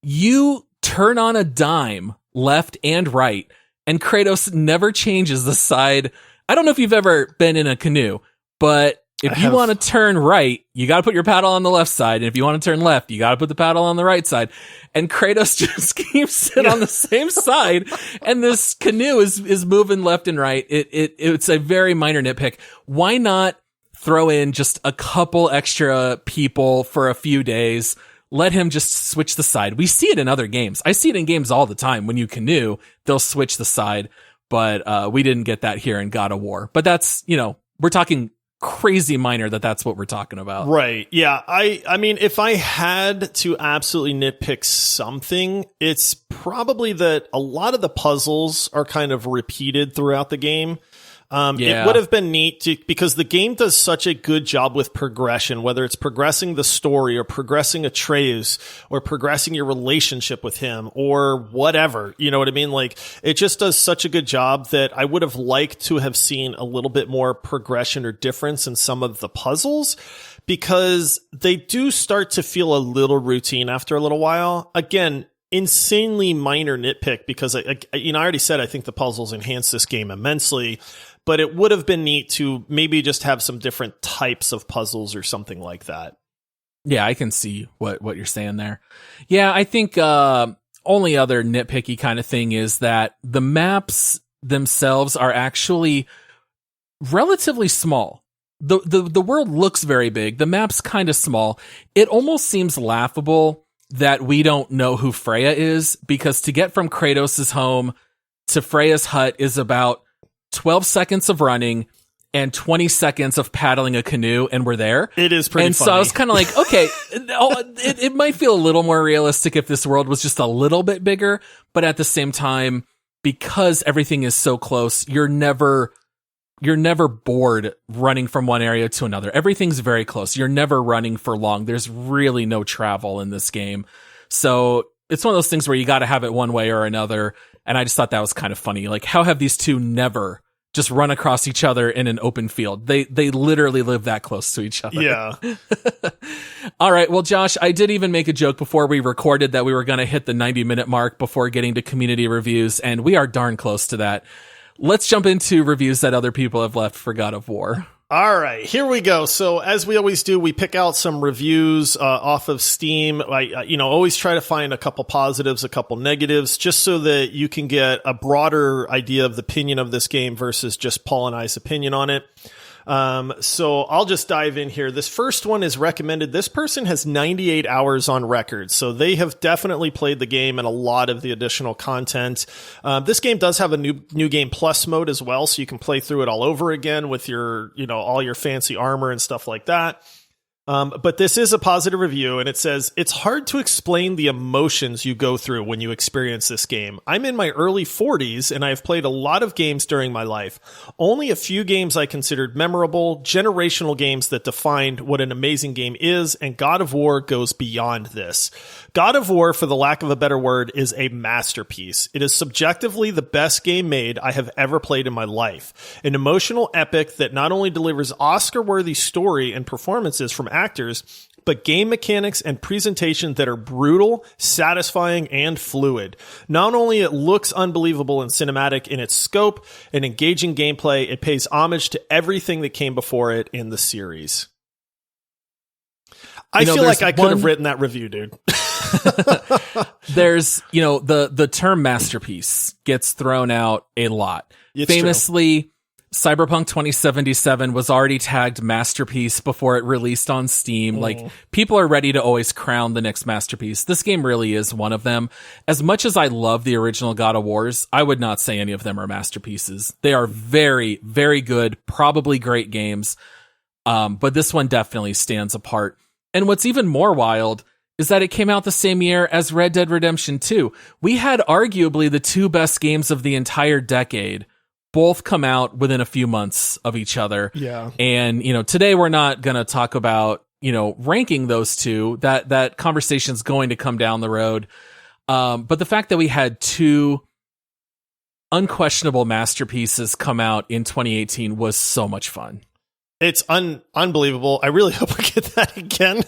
You turn on a dime, left and right, and Kratos never changes the side. I don't know if you've ever been in a canoe, but if you want to turn right, you got to put your paddle on the left side. And if you want to turn left, you got to put the paddle on the right side. And Kratos just keeps it on the same side. And this canoe is moving left and right. It's a very minor nitpick. Why not throw in just a couple extra people for a few days? let him just switch the side. We see it in other games. I see it in games all the time. When you canoe, they'll switch the side, but we didn't get that here in God of War. But that's, we're talking crazy minor that's what we're talking about. Right. Yeah. I mean, if I had to absolutely nitpick something, it's probably that a lot of the puzzles are kind of repeated throughout the game. It would have been neat because the game does such a good job with progression, whether it's progressing the story or progressing Atreus or progressing your relationship with him or whatever. You know what I mean? Like, it just does such a good job that I would have liked to have seen a little bit more progression or difference in some of the puzzles, because they do start to feel a little routine after a little while. Again, insanely minor nitpick, because I already said I think the puzzles enhance this game immensely. But it would have been neat to maybe just have some different types of puzzles or something like that. Yeah, I can see what you're saying there. Yeah, I think only other nitpicky kind of thing is that the maps themselves are actually relatively small. The world looks very big. The map's kind of small. It almost seems laughable that we don't know who Freya is, because to get from Kratos' home to Freya's hut is about 12 seconds of running and 20 seconds of paddling a canoe, and we're there. It is pretty funny. So I was kind of like, okay, it might feel a little more realistic if this world was just a little bit bigger, but at the same time, because everything is so close, you're never bored running from one area to another. Everything's very close. You're never running for long. There's really no travel in this game. So it's one of those things where you got to have it one way or another. And I just thought that was kind of funny. Like, how have these two never just run across each other in an open field? They literally live that close to each other. Yeah. All right. Well, Josh, I did even make a joke before we recorded that we were going to hit the 90-minute mark before getting to community reviews, and we are darn close to that. Let's jump into reviews that other people have left for God of War. All right, here we go. So as we always do, we pick out some reviews off of Steam. I always try to find a couple positives, a couple negatives, just so that you can get a broader idea of the opinion of this game versus just Paul and I's opinion on it. So I'll just dive in here. This first one is recommended. This person has 98 hours on record, so they have definitely played the game and a lot of the additional content. This game does have a new game plus mode as well, so you can play through it all over again with your, all your fancy armor and stuff like that. But this is a positive review, and it says, it's hard to explain the emotions you go through when you experience this game. I'm in my early 40s, and I have played a lot of games during my life. Only a few games I considered memorable, generational games that defined what an amazing game is, and God of War goes beyond this. God of War, for the lack of a better word, is a masterpiece. It is subjectively the best game made I have ever played in my life. An emotional epic that not only delivers Oscar-worthy story and performances from actors, but game mechanics and presentation that are brutal, satisfying, and fluid. Not only it looks unbelievable and cinematic in its scope and engaging gameplay, it pays homage to everything that came before it in the series. I feel like I could have written that review, dude. There's, the term masterpiece gets thrown out a lot. It's famously, true. Cyberpunk 2077 was already tagged masterpiece before it released on Steam. Like, people are ready to always crown the next masterpiece. This game really is one of them. As much as I love the original God of Wars, I would not say any of them are masterpieces. They are very, very good, probably great games. But this one definitely stands apart. And what's even more wild is that it came out the same year as Red Dead Redemption 2. We had arguably the two best games of the entire decade both come out within a few months of each other. Yeah. And, today we're not going to talk about, ranking those two. That conversation's going to come down the road. But the fact that we had two unquestionable masterpieces come out in 2018 was so much fun. It's unbelievable. I really hope we get that again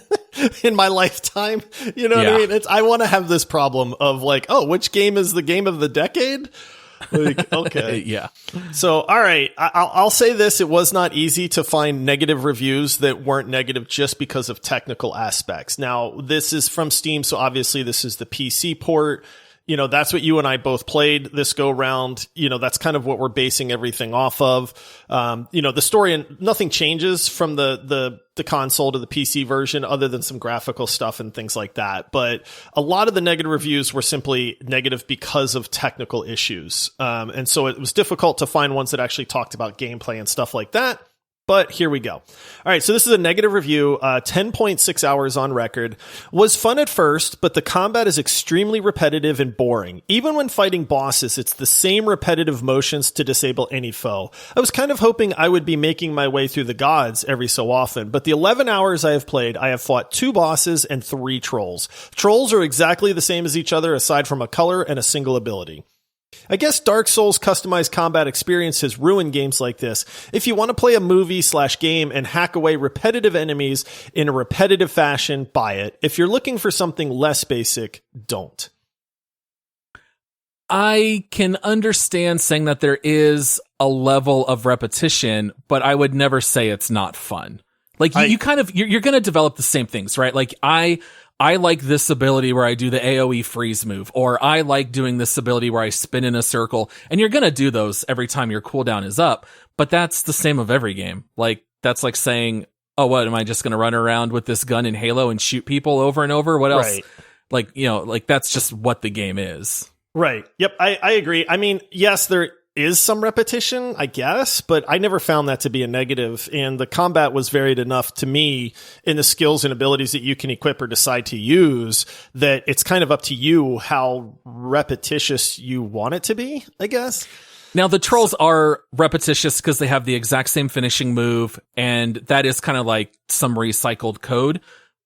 in my lifetime. You know what I mean? I want to have this problem of like, oh, which game is the game of the decade? Like, okay. Yeah. So, all right. I'll say this. It was not easy to find negative reviews that weren't negative just because of technical aspects. Now, this is from Steam, so obviously this is the PC port. That's what you and I both played this go round. That's kind of what we're basing everything off of. The story, and nothing changes from the console to the PC version other than some graphical stuff and things like that. But a lot of the negative reviews were simply negative because of technical issues. And so it was difficult to find ones that actually talked about gameplay and stuff like that. But here we go. All right, so this is a negative review, 10.6 hours on record. Was fun at first, but the combat is extremely repetitive and boring. Even when fighting bosses, it's the same repetitive motions to disable any foe. I was kind of hoping I would be making my way through the gods every so often, but the 11 hours I have played, I have fought 2 bosses and 3 trolls. Trolls are exactly the same as each other aside from a color and a single ability. I guess Dark Souls' customized combat experience has ruined games like this. If you want to play a movie/game and hack away repetitive enemies in a repetitive fashion, buy it. If you're looking for something less basic, don't. I can understand saying that there is a level of repetition, but I would never say it's not fun. Like you're going to develop the same things, right? Like I like this ability where I do the AoE freeze move, or I like doing this ability where I spin in a circle, and you're going to do those every time your cooldown is up, but that's the same of every game. Like, that's like saying, oh, what, am I just going to run around with this gun in Halo and shoot people over and over? What else? Right. That's just what the game is. Right. Yep. I agree. I mean, yes, there is some repetition, I guess, but I never found that to be a negative. And the combat was varied enough to me in the skills and abilities that you can equip or decide to use that it's kind of up to you how repetitious you want it to be, I guess. Now, the trolls are repetitious because they have the exact same finishing move, and that is kind of like some recycled code,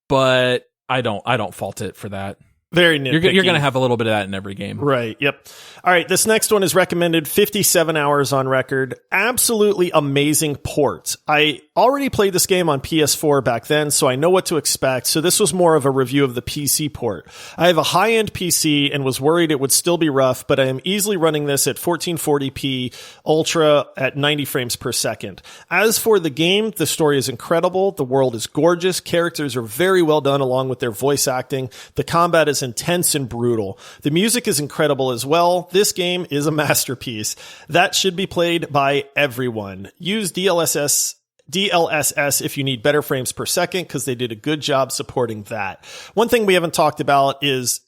but I don't fault it for that. Very nitpicky. You're going to have a little bit of that in every game. Right. Yep. All right. This next one is recommended 57 hours on record. Absolutely amazing port. I already played this game on PS4 back then, so I know what to expect. So this was more of a review of the PC port. I have a high-end PC and was worried it would still be rough, but I am easily running this at 1440p Ultra at 90 frames per second. As for the game, the story is incredible. The world is gorgeous. Characters are very well done along with their voice acting. The combat is intense and brutal. The music is incredible as well. This game is a masterpiece that should be played by everyone. Use DLSS if you need better frames per second, because they did a good job supporting that. One thing we haven't talked about is,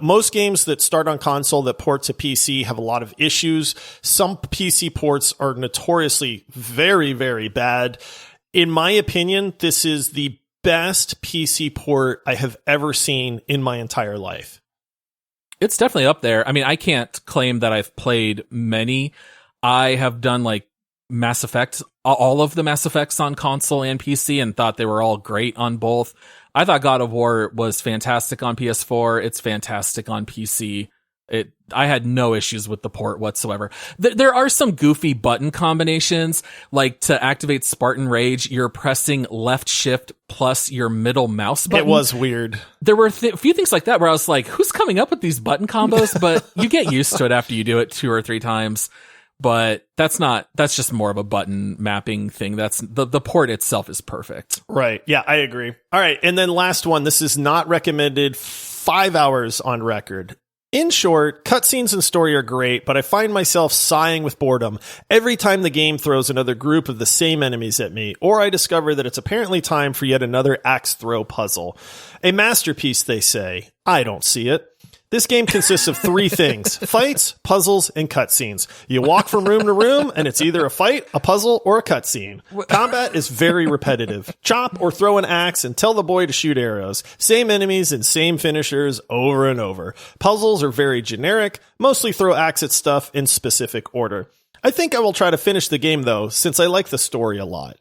most games that start on console that port to PC have a lot of issues. Some PC ports are notoriously very, very bad. In my opinion, this is the best PC port I have ever seen in my entire life. It's definitely up there. I mean, I can't claim that I've played many. I have done like Mass Effect, all of the Mass Effects on console and PC, and thought they were all great on both. I thought God of War was fantastic on PS4. It's fantastic on PC. I had no issues with the port whatsoever. There are some goofy button combinations, like to activate Spartan Rage, you're pressing left shift plus your middle mouse button. It was weird. There were a few things like that where I was like, who's coming up with these button combos? But you get used to it after you do it 2 or 3 times. But that's just more of a button mapping thing. That's the port itself is perfect. Right. Yeah, I agree. All right. And then last one, this is not recommended, 5 hours on record. In short, cutscenes and story are great, but I find myself sighing with boredom every time the game throws another group of the same enemies at me, or I discover that it's apparently time for yet another axe throw puzzle. A masterpiece, they say. I don't see it. This game consists of 3 things: fights, puzzles, and cutscenes. You walk from room to room, and it's either a fight, a puzzle, or a cutscene. Combat is very repetitive. Chop or throw an axe and tell the boy to shoot arrows. Same enemies and same finishers over and over. Puzzles are very generic, mostly throw axe at stuff in specific order. I think I will try to finish the game, though, since I like the story a lot.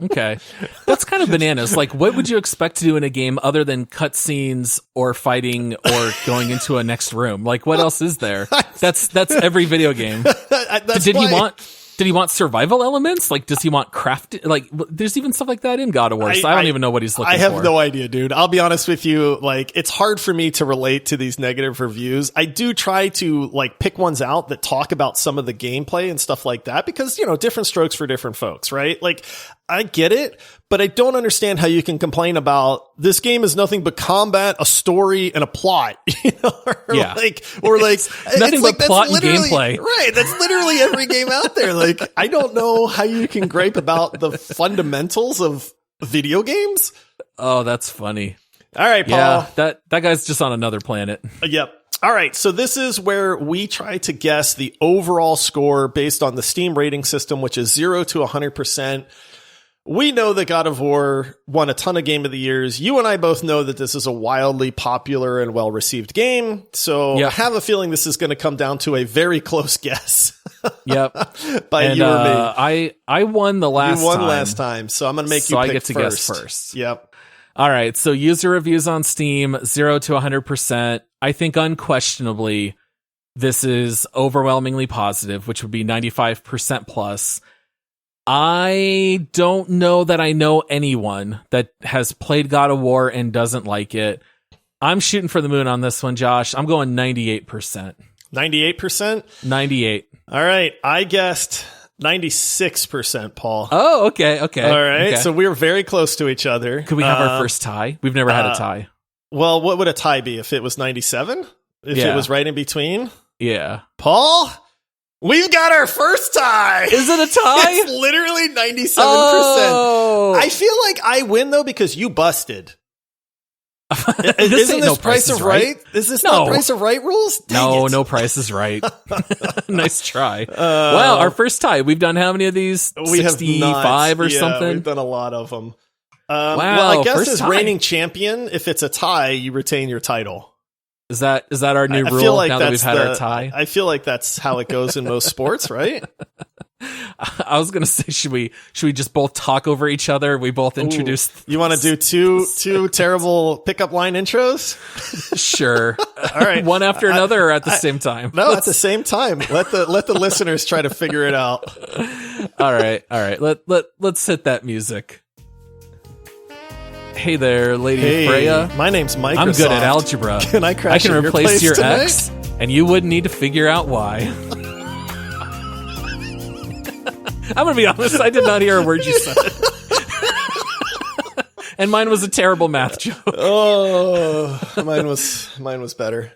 Okay. That's kind of bananas. Like, what would you expect to do in a game other than cutscenes or fighting or going into a next room? Like, what else is there? That's every video game. Did he want survival elements? Like, does he want craft? Like, there's even stuff like that in God of War. So I don't even know what he's looking for. I have no idea, dude. I'll be honest with you. Like, it's hard for me to relate to these negative reviews. I do try to like pick ones out that talk about some of the gameplay and stuff like that, because, different strokes for different folks, right? Like, I get it, but I don't understand how you can complain about this game is nothing but combat, a story, and a plot. Or nothing but plot and gameplay. Right. That's literally every game out there. Like, I don't know how you can gripe about the fundamentals of video games. Oh, that's funny. All right, Paul. Yeah, that guy's just on another planet. Yep. All right, so this is where we try to guess the overall score based on the Steam rating system, which is 0 to 100%. We know that God of War won a ton of Game of the Years. You and I both know that this is a wildly popular and well-received game, so I have a feeling this is going to come down to a very close guess. Yep. By you or me. I won the last time. You won last time, so I'm going to make you pick I get to first. guess first. Yep. All right, so user reviews on Steam, 0 to 100%. I think unquestionably this is overwhelmingly positive, which would be 95% plus. I don't know that I know anyone that has played God of War and doesn't like it. I'm shooting for the moon on this one, Josh. I'm going 98%. 98%? 98. All right, I guessed 96%, Paul. Oh, okay. All right, okay. so we're very close to each other. Could we have our first tie? We've never had a tie. Well, what would a tie be if it was 97? If it was right in between? Yeah. Paul, we've got our first tie. Is it a tie? It's literally 97%. Oh. I feel like I win, though, because you busted. Isn't this Price is Right? Is this not Price is Right rules? Dang it. No Price is Right. Nice try. Wow, our first tie. We've done how many of these? We 65 or something? We've done a lot of them. Wow, well, I guess first as tie. reigning champion, if it's a tie, you retain your title. Is that our new rule now that we've had our tie? I feel like that's how it goes in most sports, right? I was gonna say, should we just both talk over each other? We both introduce. You want to do two terrible pickup line intros? Sure. All right, one after another, or at the same time? No, at the same time. Let the listeners try to figure it out. All right. Let's hit that music. Hey there, Lady Freya. My name's Microsoft. I'm good at algebra. Can I crash I can replace your tonight? X, and you wouldn't need to figure out why. I'm gonna be honest, I did not hear a word you said. And mine was a terrible math joke. Oh, mine was better.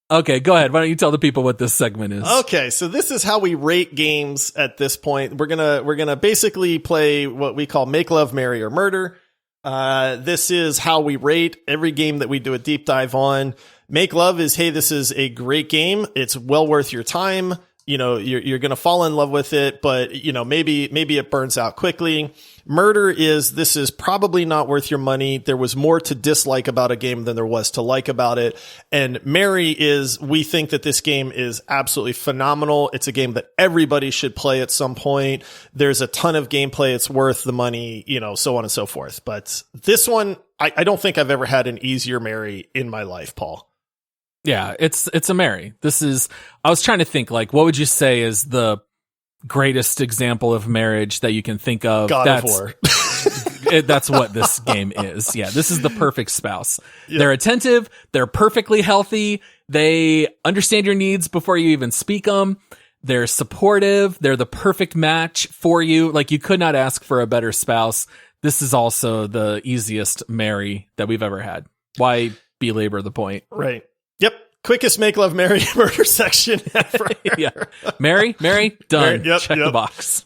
Okay, go ahead. Why don't you tell the people what this segment is? Okay, so this is how we rate games at this point. We're gonna basically play what we call Make Love, Marry, or Murder. This is how we rate every game that we do a deep dive on. Make Love is, hey, this is a great game. It's well worth your time. You know, you're going to fall in love with it, but you know, maybe it burns out quickly. Murder is, this is probably not worth your money. There was more to dislike about a game than there was to like about it. And Marry is, we think that this game is absolutely phenomenal. It's a game that everybody should play at some point. There's a ton of gameplay. It's worth the money, you know, so on and so forth. But this one, I don't think I've ever had an easier Marry in my life, Paul. Yeah, it's a Marry. This is, I was trying to think, like, what would you say is the greatest example of marriage that you can think of? God of War. That's what this game is. Yeah, this is the perfect spouse. Yep. They're attentive. They're perfectly healthy. They understand your needs before you even speak them. They're supportive. They're the perfect match for you. Like, you could not ask for a better spouse. This is also the easiest Marry that we've ever had. Why belabor the point? Right. Yep. Quickest Make Love, Marry, Murder section ever. Yeah. Marry, done. Yep, Check the box.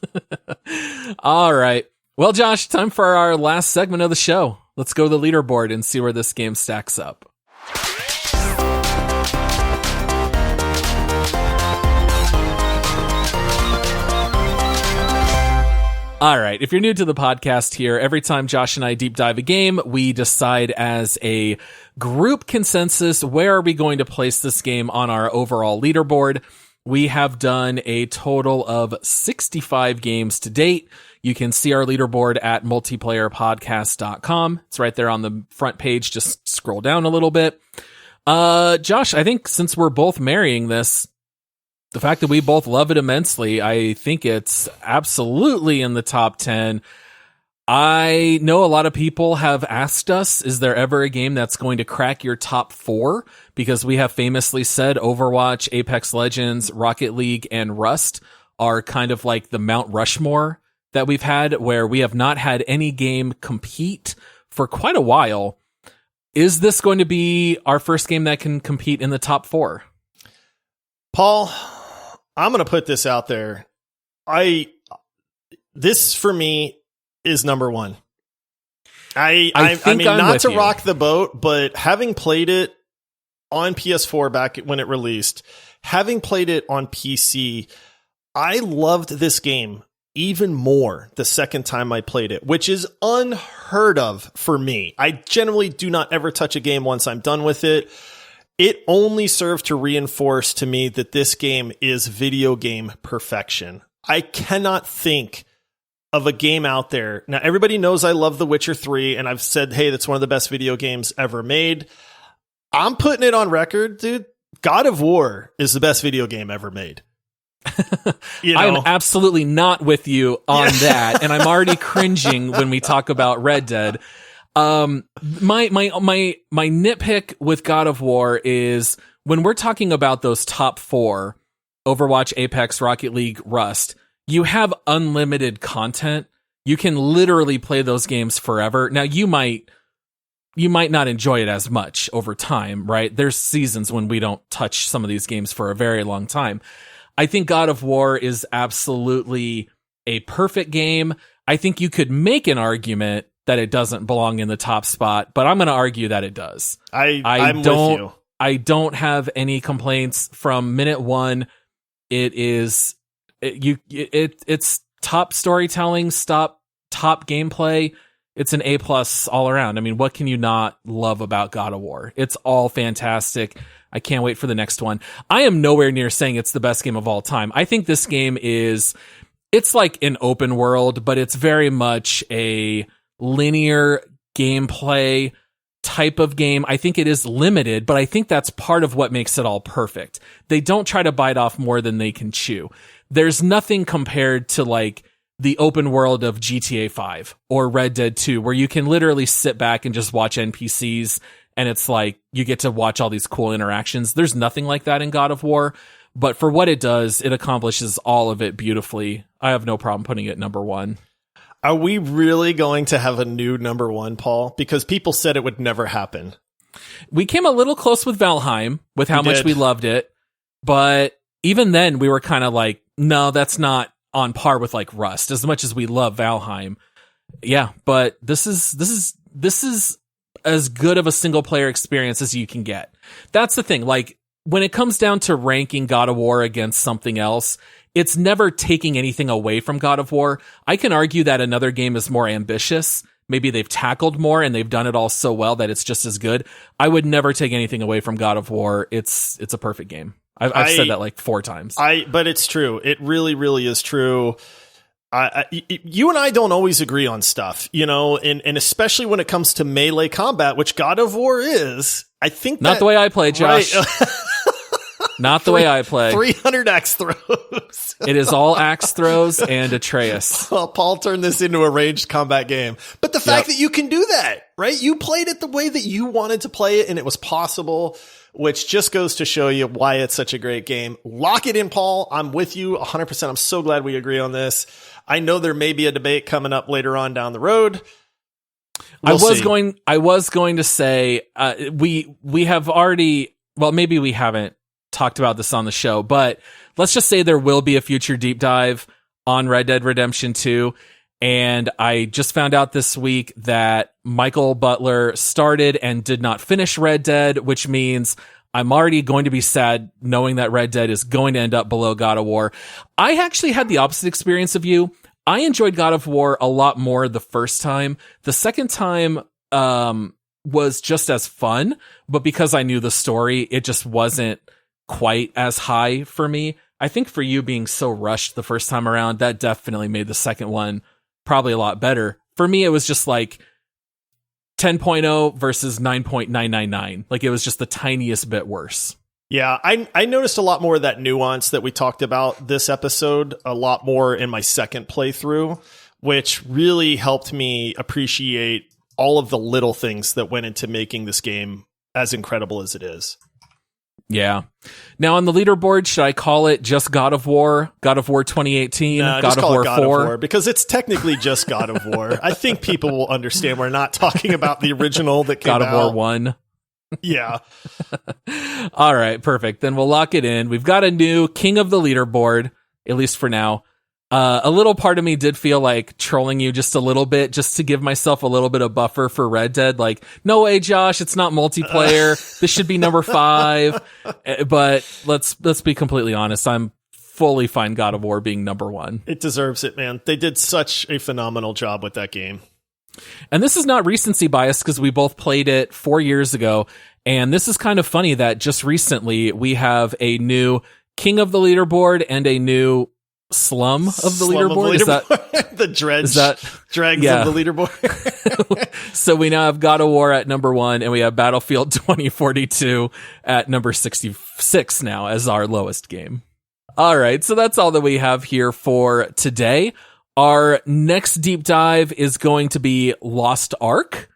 All right. Well, Josh, time for our last segment of the show. Let's go to the leaderboard and see where this game stacks up. All right. If you're new to the podcast here, every time Josh and I deep dive a game, we decide as a group consensus, where are we going to place this game on our overall leaderboard? We have done a total of 65 games to date. You can see our leaderboard at multiplayerpodcast.com. It's right there on the front page. Just scroll down a little bit. Josh, I think since we're both marrying this, the fact that we both love it immensely, I think it's absolutely in the top 10. I know a lot of people have asked us, is there ever a game that's going to crack your top 4? Because we have famously said Overwatch, Apex Legends, Rocket League, and Rust are kind of like the Mount Rushmore that we've had where we have not had any game compete for quite a while. Is this going to be our first game that can compete in the top 4? Paul, I'm going to put this out there. This for me is number 1. I mean, not to rock the boat, but having played it on PS4 back when it released, having played it on PC, I loved this game even more the second time I played it, which is unheard of for me. I generally do not ever touch a game once I'm done with it. It only served to reinforce to me that this game is video game perfection. I cannot think of a game out there. Now, everybody knows I love The Witcher 3, and I've said, hey, that's one of the best video games ever made. I'm putting it on record, dude. God of War is the best video game ever made. You know? I'm absolutely not with you on that, and I'm already cringing when we talk about Red Dead. My nitpick with God of War is when we're talking about those top 4, Overwatch, Apex, Rocket League, Rust, you have unlimited content. You can literally play those games forever. Now, you might not enjoy it as much over time, right? There's seasons when we don't touch some of these games for a very long time. I think God of War is absolutely a perfect game. I think you could make an argument that it doesn't belong in the top spot, but I'm going to argue that it does. I'm with you. I don't have any complaints from minute 1. It's top storytelling, top gameplay. It's an A+ all around. I mean, what can you not love about God of War? It's all fantastic. I can't wait for the next one. I am nowhere near saying it's the best game of all time. I think this game it's like an open world, but it's very much a linear gameplay type of game. I think it is limited, but I think that's part of what makes it all perfect. They don't try to bite off more than they can chew. There's nothing compared to like the open world of GTA 5 or Red Dead 2, where you can literally sit back and just watch NPCs, and it's like you get to watch all these cool interactions. There's nothing like that in God of War, but for what it does, it accomplishes all of it beautifully. I have no problem putting it number 1. Are we really going to have a new number 1, Paul? Because people said it would never happen. We came a little close with Valheim with how much we loved it, but even then we were kind of like, no, that's not on par with like Rust, as much as we love Valheim. Yeah, but this is as good of a single player experience as you can get. That's the thing. Like when it comes down to ranking God of War against something else, it's never taking anything away from God of War. I can argue that another game is more ambitious. Maybe they've tackled more and they've done it all so well that it's just as good. I would never take anything away from God of War. It's a perfect game. I've said that like 4 times. But it's true. It really, really is true. You and I don't always agree on stuff, you know, and especially when it comes to melee combat, which God of War is. I think not the way I play, Josh. Right. Not the way I play. 300 axe throws. It is all axe throws and Atreus. Well, Paul turned this into a ranged combat game. But the fact that you can do that, right? You played it the way that you wanted to play it, and it was possible, which just goes to show you why it's such a great game. Lock it in, Paul. I'm with you 100%. I'm so glad we agree on this. I know there may be a debate coming up later on down the road. I was going to say, we have already, well, maybe we haven't talked about this on the show, but let's just say there will be a future deep dive on Red Dead Redemption 2. And I just found out this week that Michael Butler started and did not finish Red Dead, which means I'm already going to be sad knowing that Red Dead is going to end up below God of War. I actually had the opposite experience of you. I enjoyed God of War a lot more the first time. The second time was just as fun, but because I knew the story, it just wasn't quite as high for me. I think for you being so rushed the first time around, that definitely made the second one probably a lot better. For me, it was just like 10.0 versus 9.999. Like it was just the tiniest bit worse. Yeah, I noticed a lot more of that nuance that we talked about this episode, a lot more in my second playthrough, which really helped me appreciate all of the little things that went into making this game as incredible as it is. Yeah. Now on the leaderboard, should I call it just God of War 2018, No, God of War 4? God of War, because it's technically just God of War. I think people will understand we're not talking about the original that came out. God of War 1. Yeah. All right, perfect. Then we'll lock it in. We've got a new king of the leaderboard, at least for now. A little part of me did feel like trolling you just a little bit, just to give myself a little bit of buffer for Red Dead. Like, no way, Josh, it's not multiplayer. This should be number 5. But let's be completely honest. I'm fully fine God of War being number 1. It deserves it, man. They did such a phenomenal job with that game. And this is not recency bias because we both played it 4 years ago. And this is kind of funny that just recently we have a new king of the leaderboard and a new slum of the leaderboard. Is that the dregs of the leaderboard? So we now have God of War at number 1, and we have Battlefield 2042 at number 66 now as our lowest game. All right, so that's all that we have here for today. Our next deep dive is going to be Lost Ark,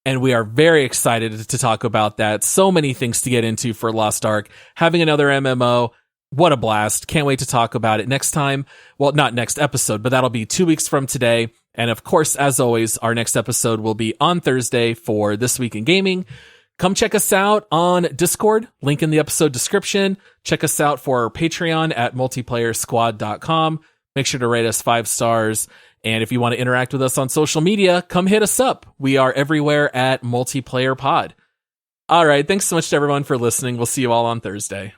and we are very excited to talk about that. So many things to get into for Lost Ark. Having another MMO, what a blast. Can't wait to talk about it next time. Well, not next episode, but that'll be 2 weeks from today. And of course, as always, our next episode will be on Thursday for This Week in Gaming. Come check us out on Discord, link in the episode description. Check us out for our Patreon at multiplayersquad.com. Make sure to rate us 5 stars. And if you want to interact with us on social media, come hit us up. We are everywhere at Multiplayer Pod. All right. Thanks so much to everyone for listening. We'll see you all on Thursday.